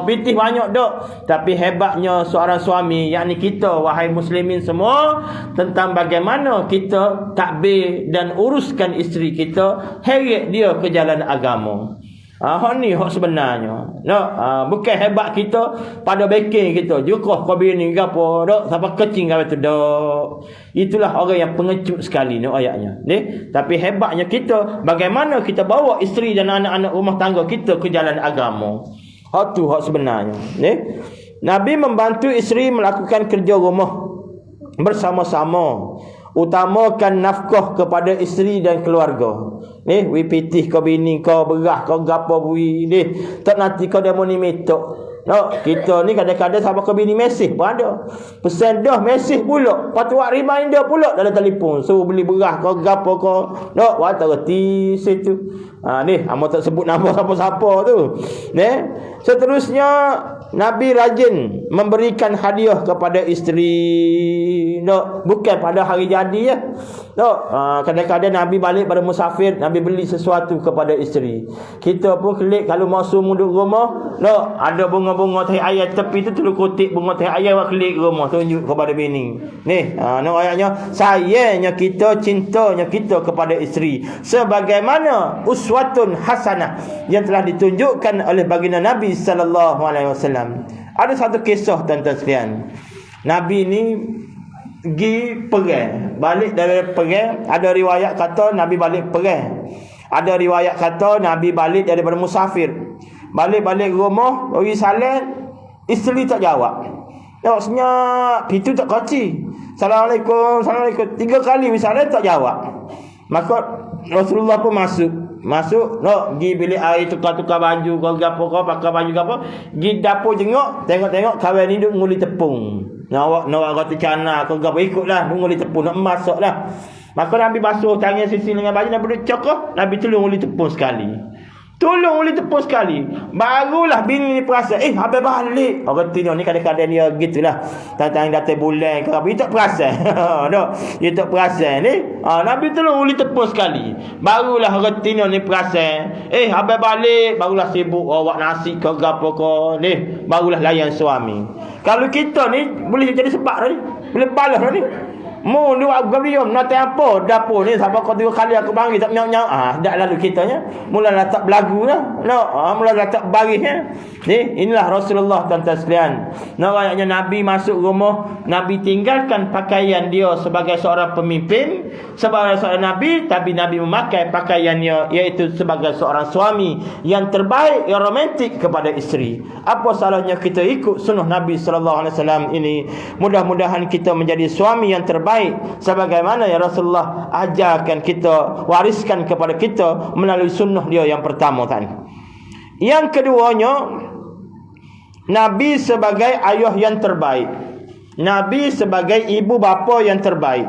pitih banyak dok, tapi hebatnya seorang suami, yakni kita wahai muslimin semua, tentang bagaimana kita takbir dan uruskan isteri kita, heret dia ke jalan agama. Hak ni hak sebenarnya. Bukan hebat kita pada backing kita. Jukah kau bini ke apa, dok, sampai kecing kau tu dok. Itulah orang yang pengecut sekali ni ayatnya. Tapi hebatnya kita bagaimana kita bawa isteri dan anak-anak rumah tangga kita ke jalan agama. Hak tu hak sebenarnya. Nabi membantu isteri melakukan kerja rumah bersama-sama. Utamakan nafkah kepada isteri dan keluarga. Wi pitih kau bini kau, berah kau gapo bui tak nanti kau demo ni metok. Kita ni kadang-kadang sama kau bini mesej pun ada. Pesan dah mesej pula. Patu buat reminder pula dalam telefon. So beli berah kau gapo kau. Wah tak reti situ. Amo tak sebut nama siapa-siapa tu. Seterusnya Nabi rajin memberikan hadiah kepada isteri. Bukan pada hari jadi ya. Kadang-kadang Nabi balik pada musafir, Nabi beli sesuatu kepada isteri. Kita pun kelik kalau masuk muduk rumah, ada bunga-bunga teh ayam tepi tu tulu kotik bunga teh ayam awak kelik rumah tunjuk kepada bini. Ayatnya sayangnya kita, cintanya kita kepada isteri sebagaimana uswatun hasanah yang telah ditunjukkan oleh baginda Nabi sallallahu alaihi wasallam. Ada satu kisah tuan-tuan sekalian. Nabi ni pergi perang, balik dari perang. Ada riwayat kata Nabi balik perang, ada riwayat kata Nabi balik daripada musafir. Balik rumah, bagi salam, isteri tak jawab. Senyap, pintu tak kunci. Assalamualaikum, Assalamualaikum. 3 kali salam tak jawab. Maka Rasulullah pun masuk, pergi bilik air, tukar-tukar baju kau gapo kau, pakai baju gapo, pergi dapur tengok kawan ni duk nguli tepung. Nak roti cana kau gapo ikutlah, duk nguli tepung nak masaklah. Maka Nabi basuh tangan sisi dengan baju, Nabi duk cokok, Nabi tolong nguli tepung sekali. Tolong oleh tepung sekali. Barulah bini ni perasan, habis balik. Orang Tino ni kadang-kadang dia gitulah. Tantang datang bulan ke apa, dia tak perasan. Dia tak perasan ni. Nabi tolong oleh tepung sekali. Barulah orang Tino ni perasan, habis balik. Barulah sibuk awak nasi ke apa ke ni. Barulah layan suami. Kalau kita ni boleh jadi sebab ni. Boleh balas ni. Mu ni buat gabium nak apa dapur ni sampai kau 3 kali aku panggil tak nyau-nyau. Dak lalu kitanya mulalah tak belagu dah. Mulalah tak barisnya. Inilah Rasulullah tuan-tuan sekalian. Ayatnya Nabi masuk rumah, Nabi tinggalkan pakaian dia sebagai seorang pemimpin, sebagai seorang nabi, tapi Nabi memakai pakaiannya iaitu sebagai seorang suami yang terbaik, yang romantik kepada isteri. Apa salahnya kita ikut sunnah Nabi sallallahu alaihi wasallam ini? Mudah-mudahan kita menjadi suami yang terbaik sebagaimana yang Rasulullah ajarkan kita, wariskan kepada kita melalui sunnah dia yang pertama tadi. Yang keduanya, Nabi sebagai ayah yang terbaik, Nabi sebagai ibu bapa yang terbaik.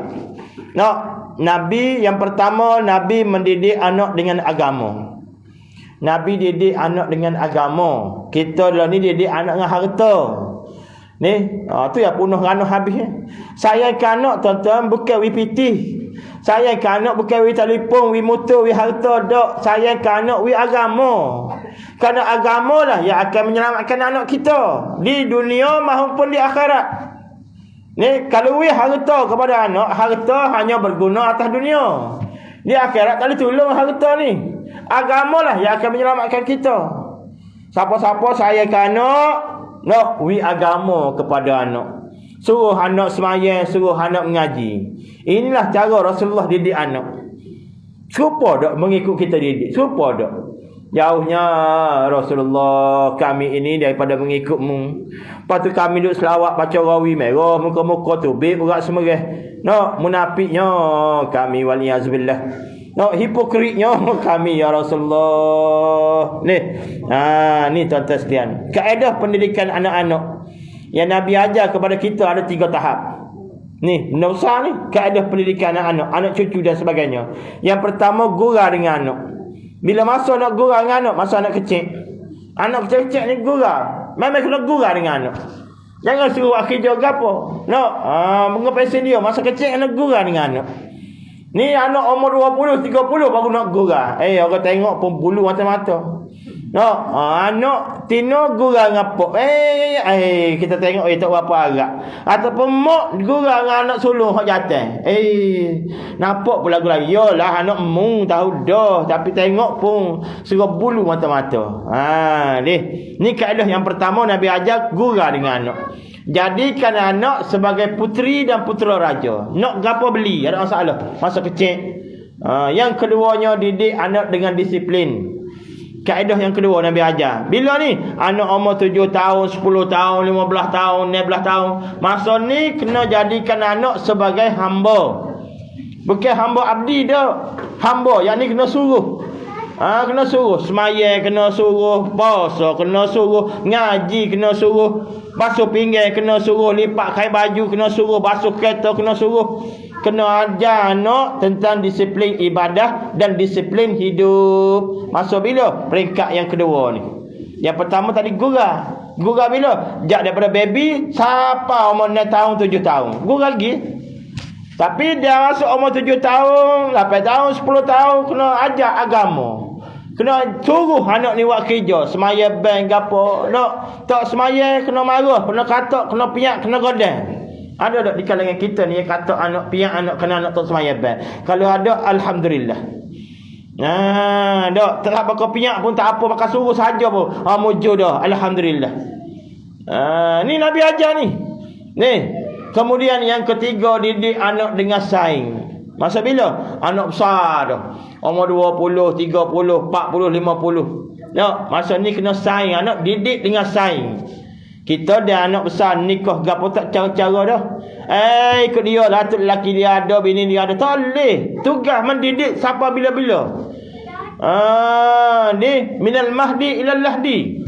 Nabi yang pertama, Nabi mendidik anak dengan agama. Nabi didik anak dengan agama. Kita lah ni didik anak dengan harta. Tu yang penuh ranah habis. Sayang ke anak tuan-tuan bukan WPT. Sayang ke anak bukan wi telefon, wi motor, wi harta dak. Sayang ke anak wi agama. Kerana agama lah yang akan menyelamatkan anak kita di dunia maupun di akhirat. Kalau wi harta kepada anak, harta hanya berguna atas dunia. Di akhirat tak boleh tolong harta ni. Agama lah yang akan menyelamatkan kita. Siapa-siapa sayang ke anak, wi agama kepada anak. Suruh anak semayang, suruh anak mengaji. Inilah cara Rasulullah didik anak. Serupa tak mengikut kita didik? Serupa tak? Jauhnya Rasulullah kami ini daripada mengikutmu. Lepas tu kami duduk selawat baca rawi merah, muka-muka tu bib urat semerah. Munafiknya kami waliyazubillah. Hipokritnya kami ya Rasulullah. Ni tuan-tuan sekalian, kaedah pendidikan anak-anak yang Nabi ajar kepada kita ada 3 tahap. Benda besar ni, kaedah pendidikan anak-anak, anak cucu dan sebagainya. Yang pertama, gurau dengan anak. Bila masa nak gurau dengan anak, masa anak kecil. Anak kecil-kecil ni gurau. Memang kena gurau dengan anak. Jangan suruh akhir jaga apa. No, mengepesen dia masa kecil kena gurau dengan anak. Ni anak umur 20, 30 baru nak gurau. Orang tengok pun bulu mata-mata. No, anak tino gurau ngapok. Kita tengok tak berapa agak. Ataupun mak gurau dengan anak sulung hak jatuh. Nampak pula gurau. Yalah anak mung tahu dah, tapi tengok pun suruh bulu mata-mata. Ni kaedah yang pertama Nabi ajar gurau dengan anak. Jadikan anak sebagai puteri dan putera raja. Nak gapo beli, ada masalah masa kecil. Yang keduanya didik anak dengan disiplin. Kaedah yang kedua Nabi ajar. Bila ni anak umur 7 tahun, 10 tahun, 15 tahun, 16 tahun, masa ni kena jadikan anak sebagai hamba. Bukan hamba abdi dah. Hamba yang ni kena suruh. Kena suruh semaya, kena suruh puasa, kena suruh ngaji, kena suruh basuh pinggan, kena suruh lipat kain baju, kena suruh basuh kereta, kena ajar anak tentang disiplin ibadah dan disiplin hidup. Masa bila? Peringkat yang kedua ni. Yang pertama tadi gurau. Gurau bila? Daripada baby sampai umur 6 tahun, 7 tahun. Gurau lagi. Tapi dia masuk umur 7 tahun, 8 tahun, 10 tahun kena ajar agama. Kena suruh anak ni buat kerja, semaya bank gapo. Tak semaya kena marah, kena katak, kena piak, kena godang. Ada tak di kalangan kita ni katak anak piak anak kena anak tak semaya bank? Kalau ada alhamdulillah. Tak apa piak pun tak apa, maka suruh saja pun. Mujur dah, alhamdulillah. Ni Nabi ajar ni. Kemudian yang ketiga, didik anak dengan saing. Masa bila? Anak besar dah. Umur 20, 30, 40, 50. Masa ni kena saing. Anak didik dengan saing. Kita dah anak besar nikah gapo tak cara-cara dah. Ikut dia lah, tu lelaki dia ada, bini dia ada. Tak boleh. Tugas mendidik siapa bila-bila. Ni minal mahdi ilal lahdi.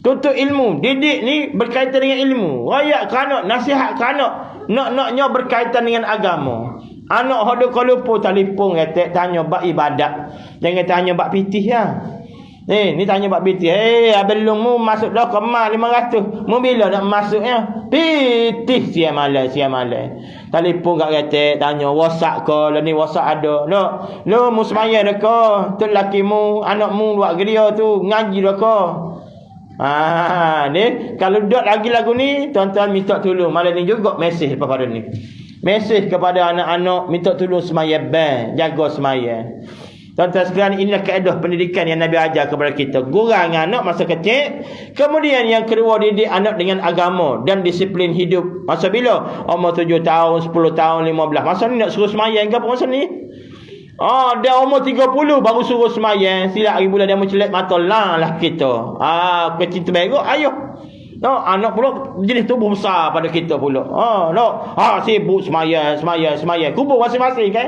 Tuntut ilmu. Didik ni berkaitan dengan ilmu. Rakyat ke anak, nasihat ke anak. Nak-naknya berkaitan dengan agama. Anak hodo kalau lupa telefon kata tanya bab ibadat. Jangan tanya bab pitih lah. Ni tanya bab pitih. Belum mu masuk dah kemas 500. Mu bila nak masuknya? Pitih siang malam. Telefon kat kata tanya WhatsApp ke, lah ni WhatsApp ada. Lo mu semaya dah ke? Tu laki mu, anak mu buat geria tu ngaji dah ke? Ni kalau dot lagi lagu ni, tuan-tuan minta tolong. Malam ni juga mesej pada ni. Mesej kepada anak-anak minta tolong semaya bang, jaga semaya. Tuan-tuan sekalian, inilah kaedah pendidikan yang Nabi ajar kepada kita. Gurau dengan anak masa kecil. Kemudian yang kedua, didik anak dengan agama dan disiplin hidup. Masa bila? Umur 7 tahun, 10 tahun, 15. Masa ni nak suruh semaya ke apa masa ni? Dia umur 30 baru suruh semaya. Silap hari bulan dia mencelik mata lah kita. Kecil terberok, ayuh. Anak pula jenis tubuh besar pada kita pula. Sibuk semaya. Kubur masing-masing kan?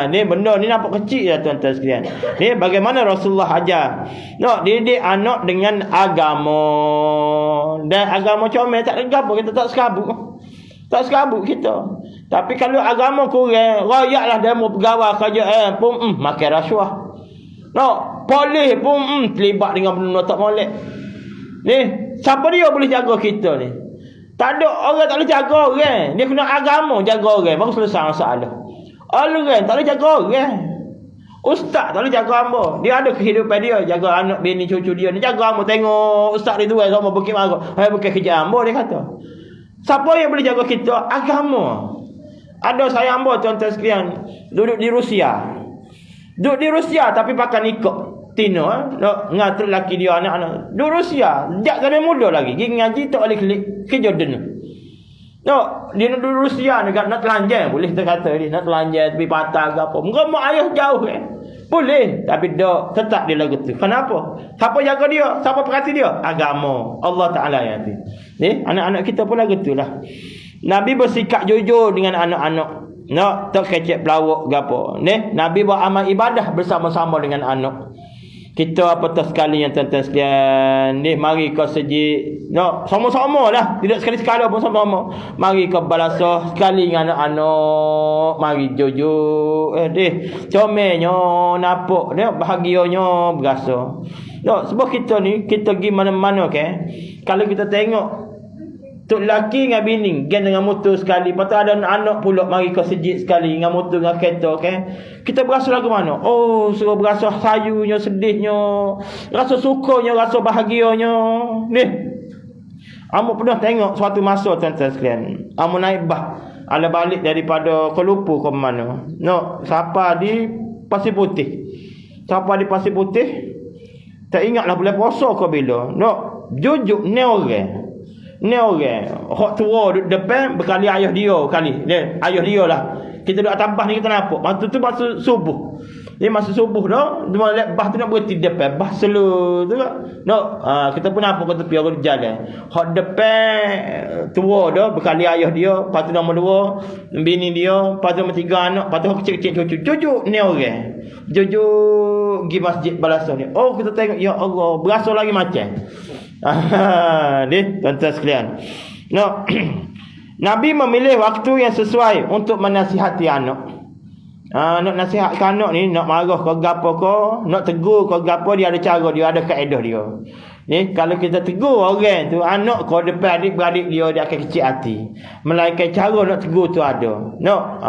Ni benda ni nampak kecil lah tuan-tuan sekalian. Ni bagaimana Rasulullah ajar. Didik anak dengan agama. Dan agama comel tak ada apa, kita tak sekabut kita. Tapi kalau agama kurang, rayaklah demo pegawai kerja pun makan rasuah. Polis pun terlibat dengan benda tak molek. Ni siapa dia boleh jaga kita ni? Tak ada orang tak boleh jaga orang. Dia kena agama jaga orang baru selesai masalah. Orang tak boleh jaga orang. Ustaz tak boleh jaga hamba. Dia ada kehidupan dia, jaga anak bini cucu dia. Dia jaga hamba, tengok ustaz dia tu sama bukit marah. Bukan kerja hamba dia kata. Siapa yang boleh jaga kita? Agama. Ada saya hamba tuan-tuan sekalian duduk di Rusia. Tapi pakai nikah Tino ngatur laki dia anak-anak. Duduk Rusia, sejak zaman muda lagi. Pergi ngaji tak boleh klik ke Jordan. Dia nak duduk Rusia nak telanjang, boleh kita kata dia nak telanjang tepi patah ke apa. Muka mak ayah jauh boleh, tapi tetap dia lagu tu. Kenapa? Siapa jaga dia? Siapa perhati dia? Agama. Allah Ta'ala yang hati. Anak-anak kita pun lagu tu lah. Nabi bersikap jujur dengan anak-anak. Tak kecek pelawak ke apa. Nabi buat amal ibadah bersama-sama dengan anak. Kita apatah sekali yang tuan-tuan sekalian ni, mari kau sejik sama-sama lah, tidak sekali-sekala pun sama-sama. Mari kau balasah sekali dengan anak-anak, mari jujur comelnya napok dia bahagianya berasa. Sebab kita ni, kita pergi mana-mana kalau kita tengok tok lelaki dengan bini gen dengan motor sekali, patut ada anak pula, mari kau sejik sekali dengan motor dengan kereta kita berasa lagu mana? Suruh berasa sayunya, sedihnya, rasa sukanya, rasa bahagianya ni. Amo pernah tengok suatu masa tuan-tuan sekalian, amo naik bah ala balik daripada Kuala Lumpur ke mana, siapa di Pasir Putih, tak ingatlah bulan puasa ke bila, jujur ni orang hak tua duduk depan berkali ayah dia ayah dia lah. Kita duduk atas bas ni, kita nampak masa tu masa subuh. Masa subuh dah dia bas tu nak berhenti depan bas slow tu kita pun nampak kat tepi orang jalan. Hak depan tua dah berkali ayah dia, lepas tu nombor 2 bini dia, lepas tu nombor 3 anak, lepas tu kecil-kecil cucu ni orang jujur pergi masjid balasah ni. Kita tengok, ya Allah, berasa lagi macam ni tuan-tuan sekalian. Nabi memilih waktu yang sesuai untuk menasihati anak. Nak nasihatkan anak ni, nak marah ke gapo ke, nak tegur ke gapo, dia ada cara dia, ada kaedah dia. Kalau kita tegur orang tu, anak kau depan adik-beradik dia akan kecil hati. Melainkan cara nak tegur tu ada.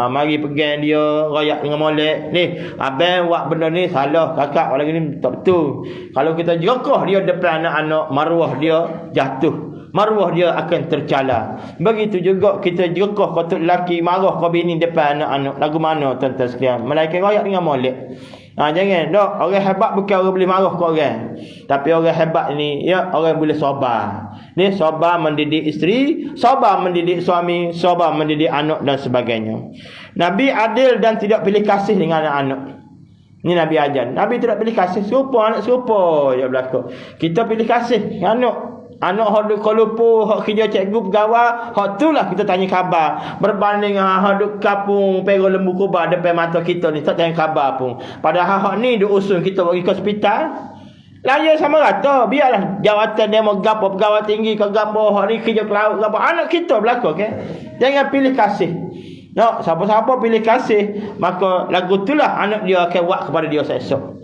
Mari pegang dia, royak dengan molek. Abang buat benda ni salah, kakak lagi ni tak betul. Kalau kita jerakah dia depan anak-anak, maruah dia jatuh. Maruah dia akan tercala. Begitu juga kita jerakah kau tu lelaki, marah kau bini depan anak-anak. Lagu mana tuan-tuan sekalian? Melainkan royak dengan molek. Jangan orang hebat bukan orang boleh marah ke orang, tapi orang hebat ni orang boleh sabar. Sabar mendidik isteri, sabar mendidik suami, sabar mendidik anak dan sebagainya. Nabi adil dan tidak pilih kasih dengan anak-anak. Ni Nabi ajar. Nabi tidak pilih kasih, serupa anak serupa je berlaku. Kita pilih kasih anak hak duk Kuala Lumpur, hak kerja cikgu pegawai, hak tulah kita tanya khabar. Berbanding hak duk kampung Perak Lembu Kubah depan mata kita ni tak tanya khabar pun. Padahal hak ni duk usul kita pergi ke hospital. Layan sama rata, biarlah jawatan dia mau gapo, pegawai tinggi ke gapo, hak ni kerja ke laut gapo, anak kita berlaku Jangan pilih kasih. Siapa-siapa pilih kasih, maka lagu itulah anak dia akan buat kepada dia esok.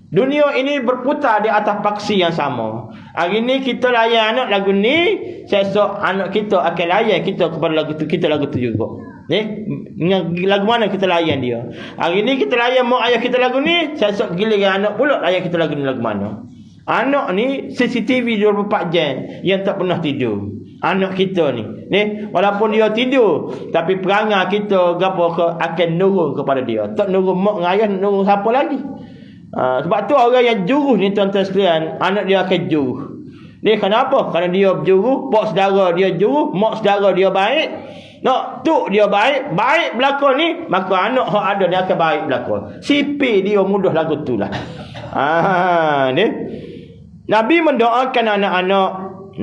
Dunia ini berputar di atas paksi yang sama. Hari ni kita layan anak lagu ni, esok anak kita akan layan kita kepada lagu tu, kita lagu tu juga. Lagu mana kita layan dia. Hari ni kita layan mak ayah kita lagu ni, esok giliran anak pula layan kita lagu ni lagu mana. Anak ni CCTV 24 jam yang tak pernah tidur. Anak kita ni, walaupun dia tidur, tapi perangai kita gapo akan nurun kepada dia. Tak nurun mak dengan ayah, nurun siapa lagi. Sebab tu orang yang juruh ni tuan-tuan sekalian, anak dia akan juruh. Kenapa? Kerana dia berjuruh, pak saudara dia juruh, mak saudara dia baik, tuk dia baik berlaku ni, maka anak hak ada dia akan baik berlaku. Sipir dia mudah lagu tu lah. Nabi mendoakan anak-anak.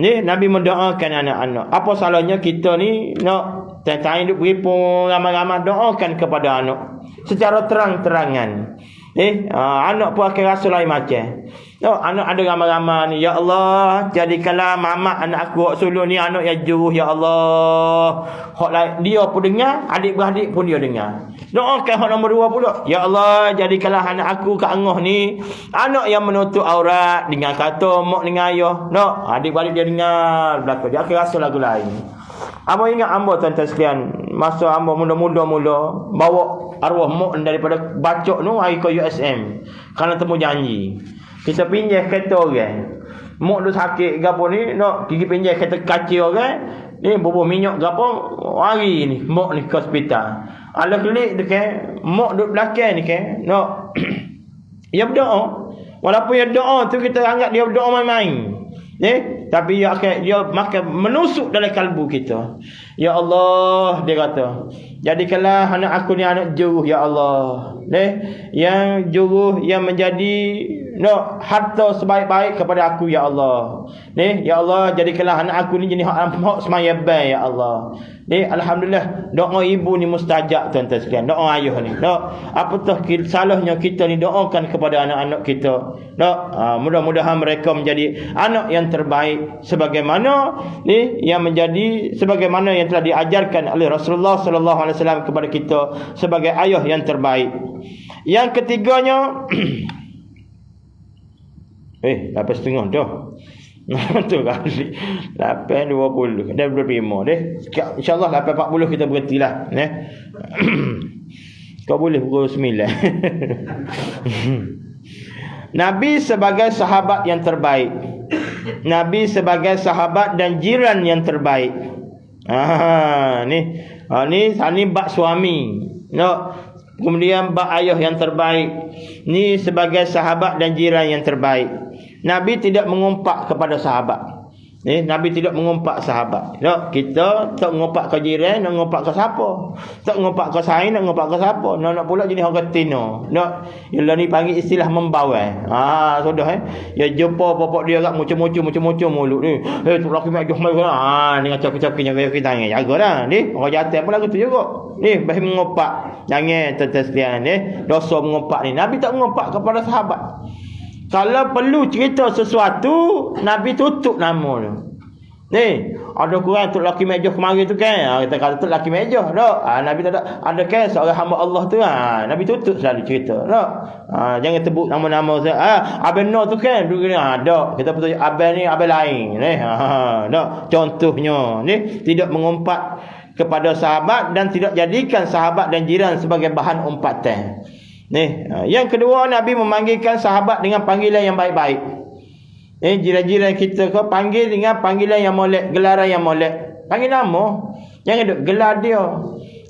Nabi mendoakan anak-anak. Apa salahnya kita ni nak tanya duk beripun ramai-ramai, doakan kepada anak secara terang-terangan. Anak pun akan rasa lain macam. Anak ada ramai-ramai ni, ya Allah, jadikanlah mamak anak aku sulung ni anak yang juruh, ya Allah. Hak lain dia pun dengar, adik-beradik pun dia dengar. Doakan hak nombor 2 pula, ya Allah, jadikanlah anak aku Kak Angah ni anak yang menutup aurat, dengan kata mak dengan ayah. Adik-beradik dia dengar belakang, dia akan rasa lagu lain. Amba ingat amba tuan-tuan sekalian, masa amba muda-muda mula bawa arwah mak daripada bacok tu hari ke USM kerana temu janji. Kita pinjam kereta orang. Mak duk sakit gapo ni, nak pergi pinjam kereta kacil orang. Ni bubuh minyak gapo hari ni mak ni ke hospital. Ala kelik dekat mak duk belakang ni nak dia berdoa. Walaupun dia doa tu kita anggap dia berdoa main-main. Tapi dia makan menusuk dalam kalbu kita. Ya Allah, dia kata, jadikanlah anak aku ni anak juruh, ya Allah. Yang juruh, yang menjadi no, harta sebaik-baik kepada aku ya Allah. Ni ya Allah, jadikanlah anak aku ni jadi hak semaya baik ya Allah. Ni alhamdulillah, doa ibu ni mustajab tuan-tuan sekalian. Doa ayah ni. No, apatah salahnya kita ni doakan kepada anak-anak kita. No, mudah-mudahan mereka menjadi anak yang terbaik sebagaimana ni yang menjadi sebagaimana yang telah diajarkan oleh Rasulullah sallallahu alaihi wasallam kepada kita sebagai ayah yang terbaik. Yang ketiganya 8.30 dah. Tu kali 8.20 dan 25 deh. InsyaAllah 8.40 kita berhentilah, kau boleh pukul 9. Nabi sebagai sahabat yang terbaik. Nabi sebagai sahabat dan jiran yang terbaik. Ni bab suami. No. Kemudian bab ayah yang terbaik. Ni sebagai sahabat dan jiran yang terbaik. Nabi tidak mengumpat kepada sahabat. Nabi tidak mengumpat sahabat. Kita tak mengumpat ke jiran, nak mengumpat ke siapa? Tak mengumpat ke saing, nak mengumpat ke siapa? Nak pula jenis orang tino. Ialah ni panggil istilah membawai. Sudah Ya jumpa bapak dia agak muncul mulut ni. Tu laki mak joh mai dengan cakap-cakapnya gaya kita tangan. Jagalah ni. Orang jatuh pun lagu tu juga. Ni baik mengumpat. Jangan tuan-tuan sekalian dosa mengumpat ni. Nabi tak mengumpat kepada sahabat. Kalau perlu cerita sesuatu, Nabi tutup nama tu. Ada kurang tu laki meja kemarin tu kan. Kita kata tu laki meja. Nabi tak ada kan seorang hamba Allah tu. Nabi tutup selalu cerita. Jangan sebut nama-nama saya. Abang Noh tu kan. Ada. Kita betul abang ni abang lain. Contohnya tidak mengumpat kepada sahabat dan tidak jadikan sahabat dan jiran sebagai bahan umpatan. Yang kedua, Nabi memanggilkan sahabat dengan panggilan yang baik-baik. Jiran-jiran kita kau panggil dengan panggilan yang molek, gelaran yang molek. Panggil nama, jangan duk gelar dia.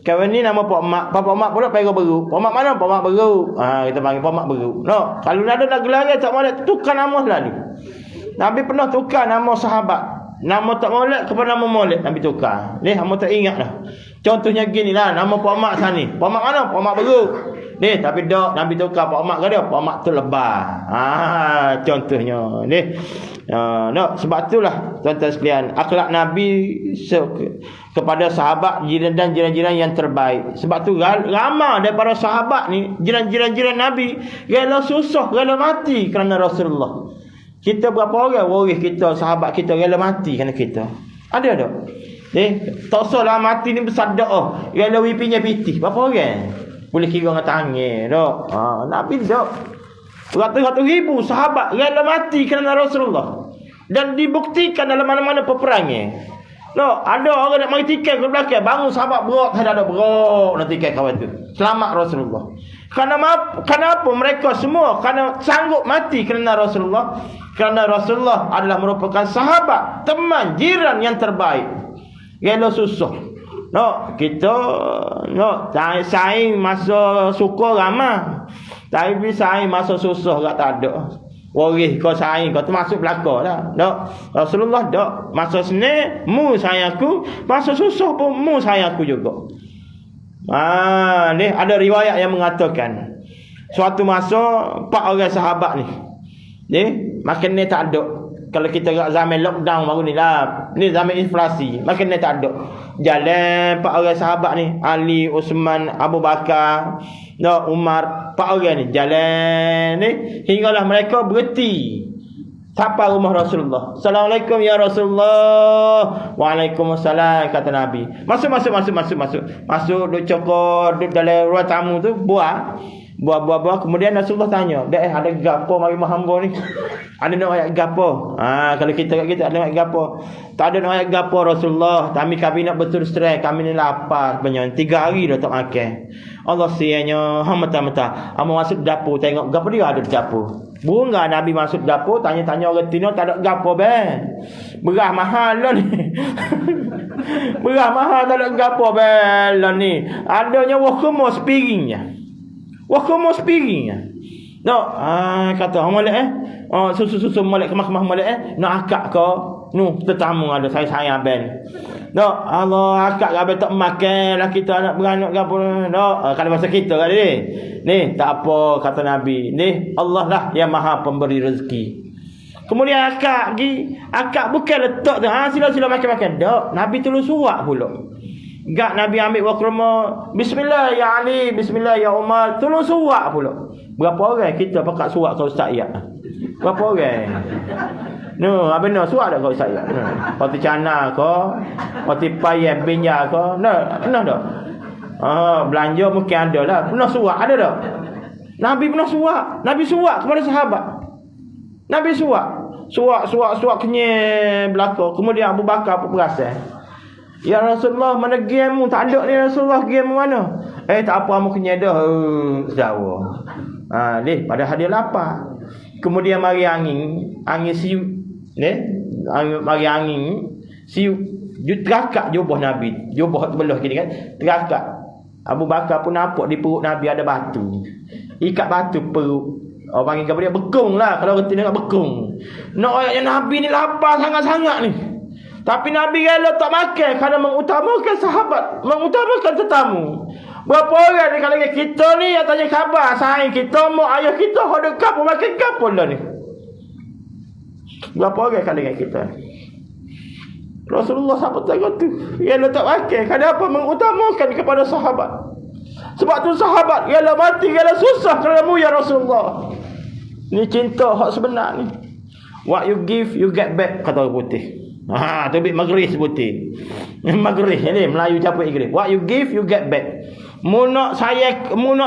Kawan ni nama Pak Mak, Pak Mak pula panggil Beru. Pak Mak mana? Pak Mak Beru. Kita panggil Pak Mak Beru. Kalau ada nak gelar tak molek, tukar nama selalu. Nabi pernah tukar nama sahabat. Nama tak molek kepada nama molek, Nabi tukar. Hamba tak ingat dah. Contohnya gini lah, nama Pak Mak sana ni. Pak Mak mana? Pak Mak Beru. Tapi dak Nabi tukar Pak Mak ke dia? Pak Mak tu lebar. Contohnya sebab itulah tuan-tuan sekalian, akhlak Nabi kepada sahabat dan jiran-jiran yang terbaik. Sebab tu ramai daripada sahabat ni, jiran-jiran Nabi rela susah, rela mati kerana Rasulullah. Kita berapa orang waris kita, sahabat kita rela mati kerana kita? Ada tak? Tak usahlah mati ni bersadaq. Rela wipinya pitih. Berapa orang? Boleh kira dengan tangan tak? Nabi tak. Ratus-ratus ribu sahabat rela mati kerana Rasulullah. Dan dibuktikan dalam mana-mana peperangan. Ada orang nak mari tikai ke belakang, bangun sahabat berat, ada berat nak tikai kawan tu. Selamat Rasulullah. Kenapa mereka semua kerana sanggup mati kerana Rasulullah? Kerana Rasulullah adalah merupakan sahabat, teman, jiran yang terbaik. Rela susah. Kita saing masa suka ramah. Tapi saing masa susah tak ada. Waris kau saing kau termasuk belaka dah. Rasulullah tak. Masa senang mu sayang aku, masa susah pun mu sayang aku juga. Ni ada riwayat yang mengatakan suatu masa 4 orang sahabat ni makan ni tak ada. Kalau kita kat zaman lockdown baru ni lah, ni zaman inflasi, makan ni tak ada. Jalan 4 orang sahabat ni, Ali, Uthman, Abu Bakar, Umar, 4 orang ni jalan ni hinggalah mereka berhenti sampai rumah Rasulullah. Assalamualaikum ya Rasulullah. Waalaikumsalam kata Nabi. Masuk duk cokor duk dalam ruang tamu tu buah. Kemudian Rasulullah tanya, ada gapo mari hamba ni? Ada nak ayat gapo? Kalau kita ada ayat gapo? Tak ada nak ayat gapo Rasulullah. Kami nak betul stres, kami ni lapar banyak. 3 hari dah tak makan. Allah sianya mata-mata. Amo masuk dapur tengok gapo dia ada di dapur. Bunga Nabi masuk dapur tanya-tanya orang tino tak ada gapo beras mahal lah ni. Beras mahal tak ada gapo lah ni. Adanya wakumo spiringnya. Wakumus piringnya. Kata molek susu molek kemah molek nak akak ke Nu tetamu ada saya sayang ben. No, Allah akak gabe tak makan lah kita anak beranak gapo. No, kalau masa kita kan ni tak apa kata Nabi. Ni Allah lah yang Maha pemberi rezeki. Kemudian akak bukan letak tu. Sila makan. Tak, Nabi terus suap pula. Gak Nabi ambil wakrama, bismillah ya Ali, bismillah ya Umar, terus suap pula. Berapa orang kita pakat suap kau Ustaz ya? Berapa orang? No, apa no suap dak kau Ustaz ya? Roti cana kau, roti payah binja kau. No, pernah dak? Belanja mungkin ada lah. Pernah suap ada dak? Nabi pernah suap. Nabi suap kepada sahabat. Nabi suap kenyai belakang. Kemudian Abu Bakar pun perasan. Ya Rasulullah, mana game tak ada ni Rasulullah, game mana? Tak apa, amu kenyai dah. Jauh. Padahal dia lapar. Kemudian mari angin siu. Mari angin siu. Dia terakak jubah Nabi. Jubah belah gini kan. Terakak. Abu Bakar pun nampak di perut Nabi ada batu. Ikat batu perut. Orang panggil kepada dia bekung lah. Kalau reti nak bekung. Nak ayatnya Nabi ni lapar sangat-sangat ni. Tapi Nabi rela tak makan kerana mengutamakan sahabat, mengutamakan tetamu. Berapa orang ni kalau kita ni yang tanya khabar sayang kita, mak ayah kita hendak kapur makan kapur dah ni. Berapa orang kalau kita ni. Rasulullah sampai tengok tu, rela tak makan kerana apa? Mengutamakan kepada sahabat. Sebab tu sahabat rela mati, rela susah kerana mu ya Rasulullah. Ni cinta hak sebenar ni. What you give you get back, kata orang putih. Tu bit maghrib putih. Maghrib ni Melayu capek Inggeris. What you give you get back. Mu nak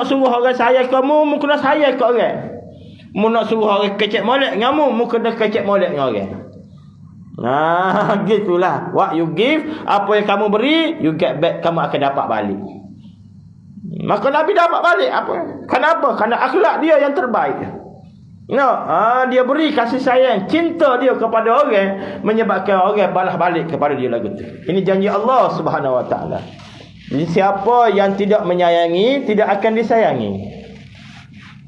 suruh orang sayang kamu, mu kena sayang ke orang. Mu nak suruh orang kecek molek dengan mu kena kecek molek dengan orang. Gitulah. What you give, apa yang kamu beri, you get back, kamu akan dapat balik. Maka Nabi dapat balik apa? Kenapa? Kerana akhlak dia yang terbaik. Dia beri kasih sayang, cinta dia kepada orang, menyebabkan orang balas balik kepada dia lagu tu. Ini janji Allah Subhanahu Wa Taala. Jadi siapa yang tidak menyayangi, tidak akan disayangi.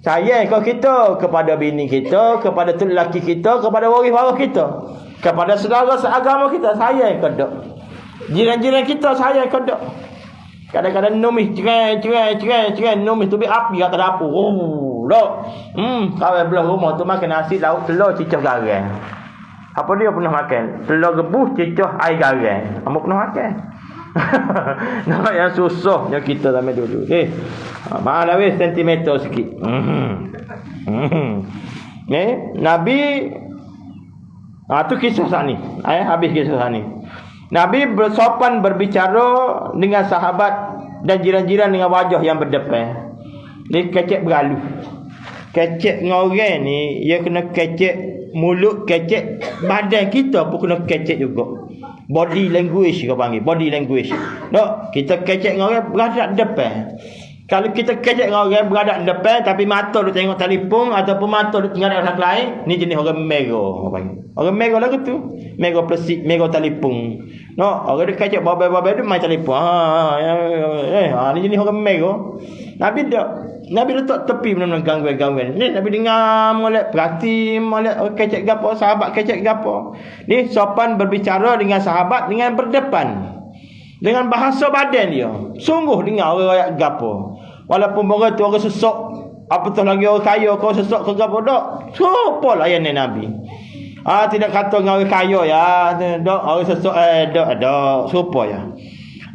Sayang kau kita kepada bini kita, kepada lelaki kita, kepada waris-waris kita, kepada saudara seagama kita, sayang kau dak. Jiran-jiran kita sayang kau dak. Kadang-kadang numis cerai numis tu bi api kat dapur. Kawan belah rumah tu makan nasi lauk telur cicah garang. Apa dia pernah makan? Telur rebus cicah air garang. Ambo pernah makan. Nampak yang susahnya kita zaman dulu. Maaf lah weh sentimental sikit. Nabi tu kisah sani. Habis kisah sani. Nabi bersopan berbicara dengan sahabat dan jiran-jiran dengan wajah yang berdepan. Ni kecek beralu. Kecek dengan orang ni, dia kena kecek mulut, kecek badan kita pun kena kecek juga. Body language kau panggil, body language. Tak, kita kecek dengan orang berada depan. Kalau kita kecek dengan orang berada depan tapi mata dia tengok telefon ataupun mata dia tinggal dekat orang lain, ni jenis orang mego kau panggil. Orang mego lagu tu, mego plastik, mego telefon. No, orang dia kecek babai-babai dia main telefon. Ni jenis orang mego. Nabi letak tepi benar-benar gangguan-gangguan. Ni Nabi dengar molek, perhati molek kecek gapo, sahabat kecek gapo. Ni sopan berbicara dengan sahabat dengan berdepan. Dengan bahasa badan dia. Sungguh dengar orang ayat gapo. Walaupun orang tu orang sesok, apatah lagi orang kaya kau sesok ke gapo dak. Sopo layan Nabi. Tidak kata dengan orang kaya ya, dak orang sesok dak sopo ya.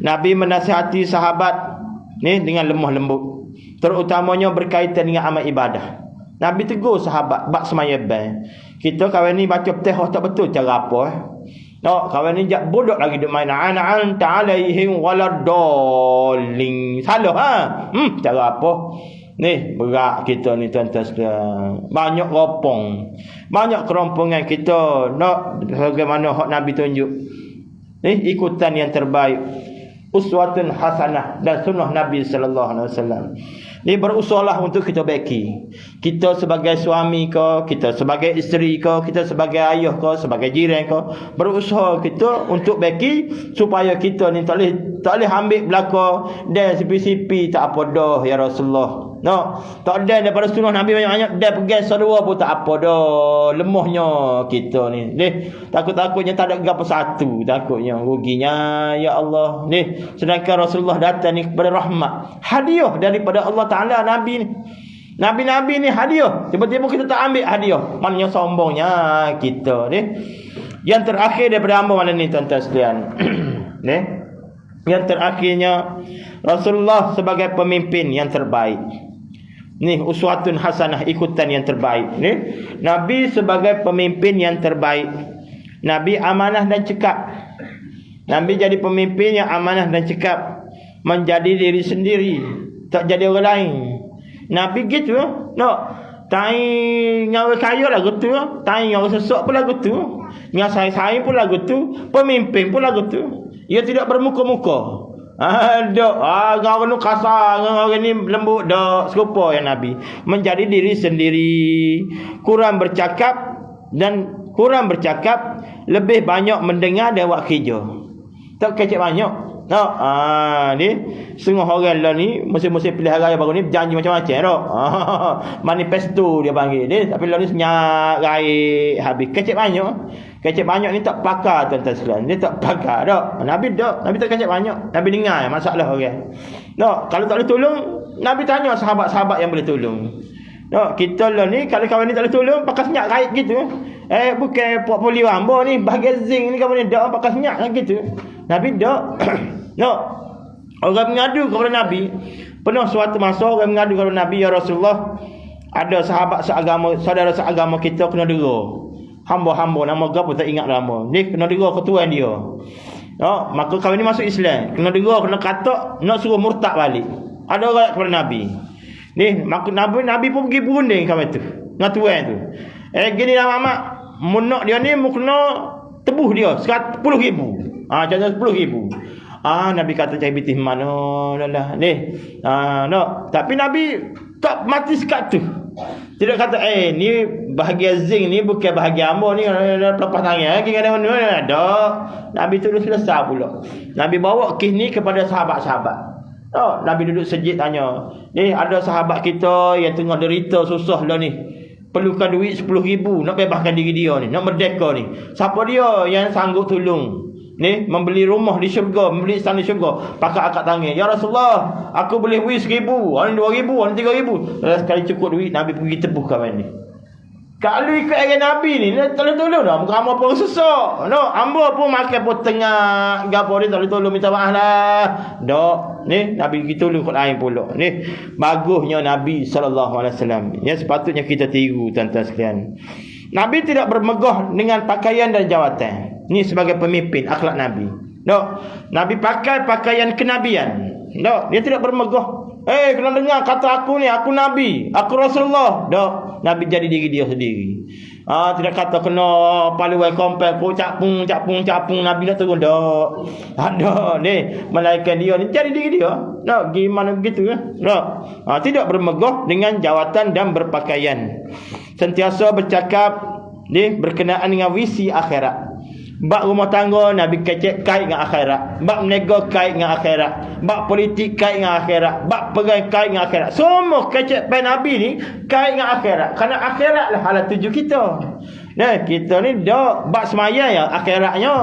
Nabi menasihati sahabat ni dengan lemah lembut. Terutamanya berkaitan dengan amal ibadah. Nabi tegur sahabat bab semayang. Kita kawan ni baca Fatihah tak betul cara apa kawan ni jak bodoh lagi duk main anta alaihim waladdallin. Salah cara apa? Ni berat kita ni tuan-tuan sekalian. Banyak ropong. Banyak kerompongan kita nak bagaimana hak Nabi tunjuk. Ni ikutan yang terbaik. Uswatun hasanah dan sunnah Nabi sallallahu alaihi wasallam. Ni berusahalah untuk kita baiki. Kita sebagai suami ke, kita sebagai isteri ke, kita sebagai ayah ke, sebagai jiran ke, berusaha kita untuk baiki supaya kita ni tak boleh ambil belaka dan sipi-sipi tak apa dah ya Rasulullah. No, tak ada daripada sunnah Nabi banyak-banyak dah pegang sedua pun tak apa dah. Lemahnya kita ni. Takut-takutnya tak ada gapo satu, takutnya ruginya ya Allah. Sedangkan Rasulullah datang ni kepada rahmat. Hadiah daripada Allah Taala Nabi ni. Nabi-nabi ni hadiah. Tiba-tiba kita tak ambil hadiah. Maknanya sombongnya kita ni. Yang terakhir daripada hamba mana ni tuan-tuan sekalian. Yang terakhirnya Rasulullah sebagai pemimpin yang terbaik. Ni uswatun hasanah, ikutan yang terbaik. Ni Nabi sebagai pemimpin yang terbaik. Nabi amanah dan cekap. Nabi jadi pemimpin yang amanah dan cekap, menjadi diri sendiri, tak jadi orang lain. Nabi gitu, no. Tai nyawa kaya lagu tu, tai nyawa sesak pun lagu tu, nyawa saya pun lagu tu, pemimpin pun lagu tu. Ia tidak bermuka-muka. Orang ni kasar, orang ni lembut dak serupa yang Nabi. Menjadi diri sendiri, kurang bercakap, lebih banyak mendengar dan buat kerja. Tak kecek banyak. Ni setengah orang lah ni musim-musim pilihan raya baru ni berjanji macam-macam dah. Manifesto dia panggil ni, tapi lah ni senyap raya habis. Kecek banyak ni tak pakar tuan-tuan sekalian. Dia tak pakar dak. Nabi tak kecek banyak. Nabi dengar masalah orang. Kalau tak boleh tolong, Nabi tanya sahabat-sahabat yang boleh tolong. Kita lah ni kalau kawan ni tak boleh tolong pakai senyap raib gitu. Bukan portfolio hamba ni bahagian zinc ni kawan ni dak pakai senyap gitu. Nabi dak. Orang mengadu kepada Nabi. Pernah suatu masa orang mengadu kepada Nabi, ya Rasulullah, ada sahabat seagama, saudara seagama kita kena dera. Hamba-hamba nama gapo tak ingat nama. Ni kena dera ketuan dia. Maka kawan ni masuk Islam. Kena dera, kena katak, nak suruh murtad balik. Ada orang kepada Nabi. Ni maka Nabi pun pergi berunding kawan tu. Dengan tuan tu. Gini lah mamak, munak dia ni mu kena tebuh dia 10,000. Contoh 10,000. Nabi kata cai bitih mana lah ni. Tapi Nabi tak mati sekat tu. Tidak kata ni bahagia zinc ni bukan bahagia hamba ni lepas tangan lagi kan mana ada. Nabi tu selesai pula. Nabi bawa kes ni kepada sahabat-sahabat. Nabi duduk sejid tanya, ni ada sahabat kita yang tengah derita susah lah ni, perlukan duit 10,000 nak bebaskan diri dia ni, nak merdeka ni. Siapa dia yang sanggup tolong ni, membeli rumah di syurga, membeli istana di syurga? Pakai akad tangan, ya Rasulullah, aku boleh beri 1,000, orang 2,000, orang 3,000. Sekali cukup duit, Nabi pergi tebuh kawan ni. Kalau ikut ayat Nabi ni, tolong dah. Muka hamba pun sesak. Hamba pun makan pun tengah gapo dia, tolong minta maaf lah. Ni Nabi kita tolong kot lain pula. Ni bagusnya Nabi SAW. Yang sepatutnya kita tiru tuan-tuan sekalian. Nabi tidak bermegah dengan pakaian dan jawatan. Ni sebagai pemimpin akhlak Nabi. Nabi pakai pakaian kenabian. Dia tidak bermegah. Kena dengar kata aku ni, aku Nabi, aku Rasulullah. Nabi jadi diri dia sendiri. Tidak kata kena paluai kompel pun capung Nabi nak turun dak. Ada ni malaikat dia ni jadi diri dia. Gimana begitu tidak bermegah dengan jawatan dan berpakaian. Sentiasa bercakap berkenaan dengan visi akhirat. Bab rumah tangga Nabi kait dengan akhirat. Bab menega kait dengan akhirat. Bab politik kait dengan akhirat. Bab pegang kait dengan akhirat. Semua kecek pai Nabi ni kait dengan akhirat. Kerana akhirat lah halat tuju kita. Kita ni dak bab semaya ya akhiratnya.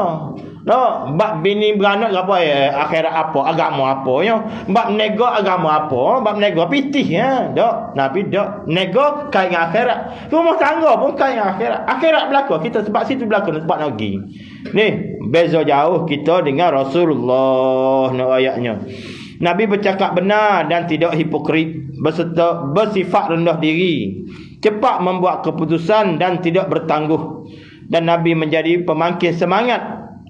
Bab bini beranak apa ya akhirat apa, agama apa ya. Bab menega agama apa, bab menega pitih ya. Nabi dak nego kait dengan akhirat. Rumah tangga pun kait dengan akhirat. Akhirat berlaku kita sebab situ berlaku tempat nak pergi. Ni beza jauh kita dengan Rasulullah ayatnya. Nabi bercakap benar dan tidak hipokrit, berserta bersifat rendah diri, cepat membuat keputusan dan tidak bertangguh. Dan Nabi menjadi pemangkin semangat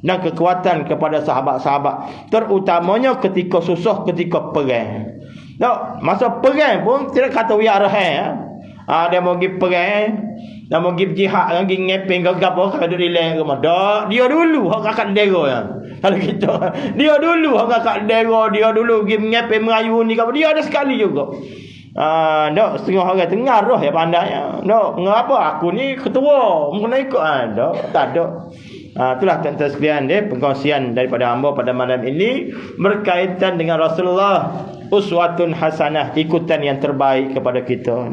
dan kekuatan kepada sahabat-sahabat, terutamanya ketika susah, ketika perang. Masa perang pun tidak kata we are here. Dia mau pergi perang, dia mau pergi jihad, pergi ngepeng ke apa, kalau dia relax ke mana. Dia dulu hak kakak dera ya. Kalau kita dia dulu hak kakak dera, dia dulu pergi ngepeng Melayu ni ke apa, dia ada sekali juga. Setengah orang tengah roh ya pandainya. Mengapa aku ni ketua, kena ikut tak ada. Itulah tuan-tuan sekalian perkongsian daripada hamba pada malam ini berkaitan dengan Rasulullah uswatun hasanah, ikutan yang terbaik kepada kita.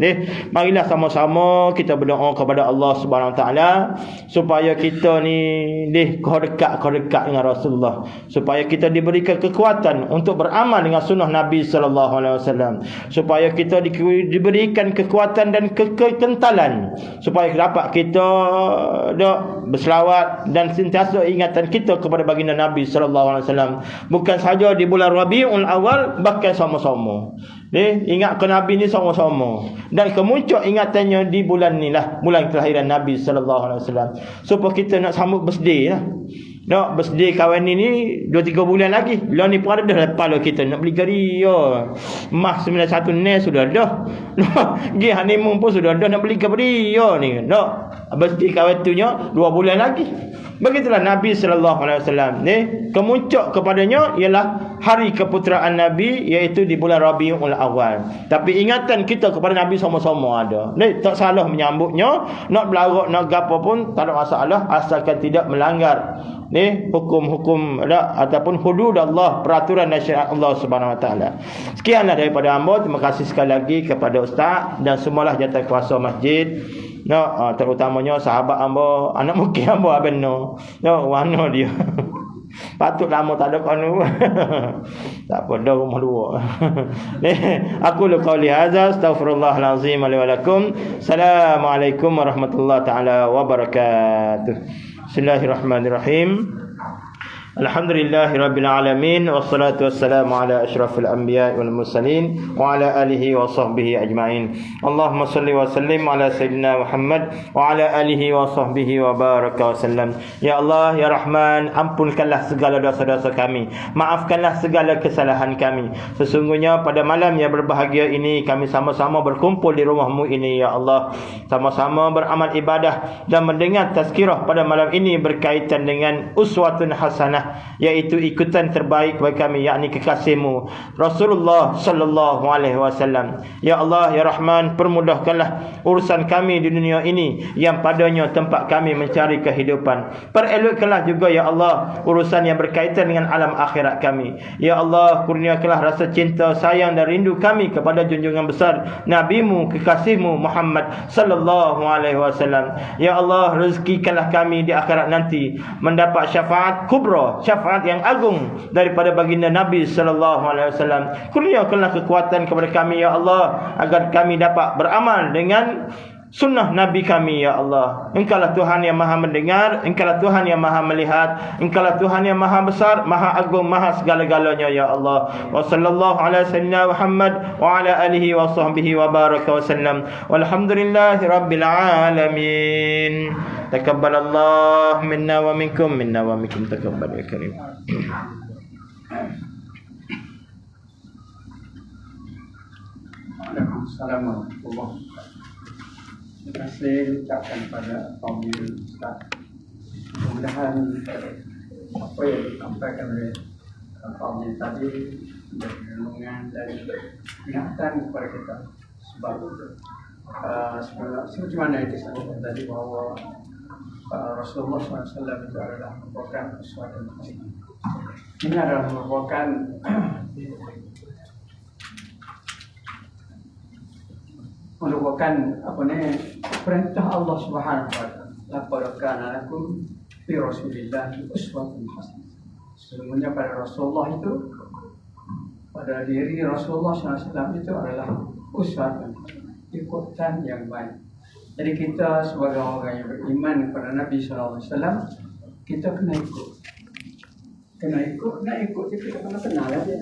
Marilah sama-sama kita berdoa kepada Allah Subhanahu Wa Taala supaya kita ni kau dekat dengan Rasulullah, supaya kita diberikan kekuatan untuk beramal dengan sunnah Nabi sallallahu alaihi wasallam, supaya kita diberikan kekuatan dan kekentalan supaya dapat kita berselawat dan sentiasa ingatan kita kepada baginda Nabi sallallahu alaihi wasallam, bukan saja di bulan Rabiul Awal, bahkan sama-sama. Ingat ke Nabi ni sama-sama, dan kemuncak ingatannya di bulan ni lah, bulan kelahiran Nabi sallallahu alaihi wasallam, supaya kita nak sambut birthday lah. Nak birthday kawan ni 2-3 bulan lagi. Lah ni pun ada dah kepala kita nak beli geria. Mah 91 ni sudah dah. Pergi honeymoon pun sudah dah nak beli geria ni. Nak birthday kawan tu nya 2 bulan lagi. Begitulah Nabi sallallahu alaihi wasallam ni, kemuncak kepadanya ialah hari keputeraan Nabi, iaitu di bulan Rabiul Awal. Tapi ingatan kita kepada Nabi sama-sama ada. Ni tak salah menyambutnya, nak belarak nak gapo pun tak ada masalah, asalkan tidak melanggar hukum-hukum ataupun hudud Allah, peraturan dan syariat Allah Subhanahu Wa Taala. Sekianlah daripada hamba. Terima kasih sekali lagi kepada ustaz dan semualah jawatan kuasa masjid. Terutamanya sahabat hamba, anak mungkin hamba abang warna dia. Patut lama tak ada kanu. Tak apa, dah rumah dua. Aku qauli hadza, astaghfirullahalazim li wa lakum. Assalamualaikum warahmatullahi taala wabarakatuh. Bismillahirrahmanirrahim. Alhamdulillahirabbil alamin, wassalatu wassalamu ala asyrafil anbiya'i wal mursalin wa ala alihi wa sahbihi ajmain. Allahumma salli wa sallim ala sayyidina Muhammad wa ala alihi wa sahbihi wa baraka wa sallam. Ya Allah, ya Rahman, ampunkanlah segala dosa-dosa kami, maafkanlah segala kesalahan kami. Sesungguhnya pada malam yang berbahagia ini kami sama-sama berkumpul di rumah-Mu ini, ya Allah, sama-sama beramal ibadah dan mendengar tazkirah pada malam ini berkaitan dengan uswatun hasanah, iaitu ikutan terbaik bagi kami, yakni kekasih-Mu Rasulullah sallallahu alaihi wasallam. Ya Allah, ya Rahman, permudahkanlah urusan kami di dunia ini yang padanya tempat kami mencari kehidupan. Perelokkanlah juga, ya Allah, urusan yang berkaitan dengan alam akhirat kami. Ya Allah, kurniakanlah rasa cinta, sayang dan rindu kami kepada junjungan besar Nabi-Mu, kekasih-Mu Muhammad sallallahu alaihi wasallam. Ya Allah, rezekikanlah kami di akhirat nanti mendapat syafaat kubra, syafaat yang agung daripada baginda Nabi sallallahu alaihi wasallam. Kurniakanlah kekuatan kepada kami, ya Allah, agar kami dapat beramal dengan sunnah Nabi kami, ya Allah. Engkaulah Tuhan yang maha mendengar, Engkaulah Tuhan yang maha melihat, Engkaulah Tuhan yang maha besar, maha agung, maha segala-galanya, ya Allah. Wa sallallahu ala sayyidina Muhammad wa ala alihi wa sahbihi wa baraka wa sallam. Walhamdulillahi rabbil alamin. Takabbalallahu minna wa minkum takabbal ya karim. Waalaikumsalam warahmatullahi wabarakatuh. Terima kasih ucapkan pada Fadil Ustaz. Mudah-mudahan apa yang disampaikan oleh Fadil tadi menjadi renungan dan ingatan kepada kita. Sebab sebagaimana yang disebutkan tadi bahawa Rasulullah SAW itu adalah merupakan sesuatu yang ini adalah merupakan perintah Allah Subhanahu wa taala. Laqad kana lakum fi Rasulillahi uswatun hasanah. Sesungguhnya pada Rasulullah itu, pada diri Rasulullah SAW itu adalah uswatun, ikutan yang baik. Jadi kita sebagai orang yang beriman kepada Nabi SAW, kita kena ikut. Kita kena kenal dia.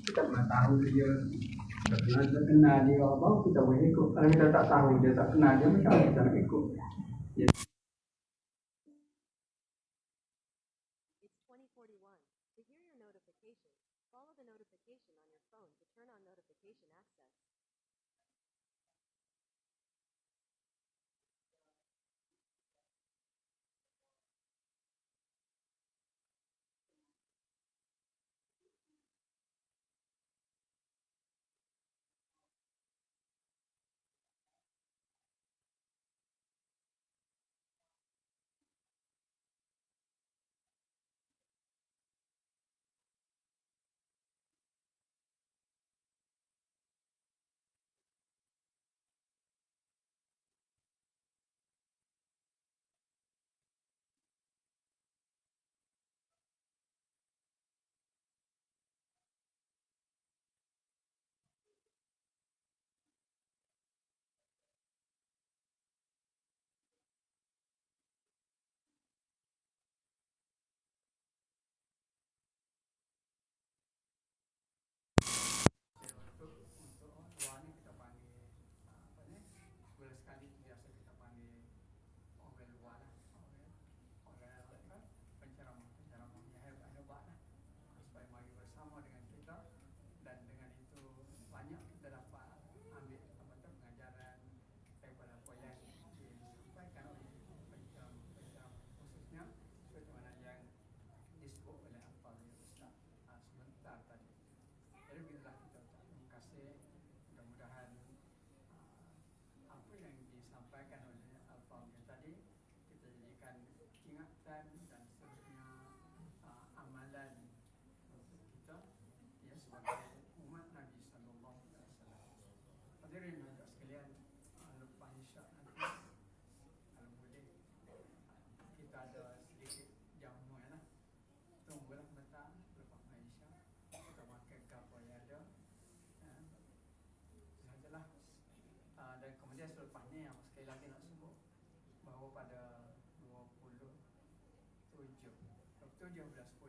Kita kena tahu dia. Kita kenal dia, baru kita boleh ikut. Kalau kita tak tahu dia, tak kenal dia, macam mana kita nak ikut? It's 2041. To hear your notification, follow the notification on your phone to turn on notification access. ingatan dan seterusnya amalan kita ya sebagai umat Nabi sallallahu alaihi wasallam. Hadirin hadirat sekalian, lepas isyak nanti kalau boleh kita ada sedikit jamu ya lah. Tunggulah petang lepas isyak kita makan apa yang ada. Sajalah. Dan kemudian selepasnya yang sekali lagi nak sebut bahawa pada 27 17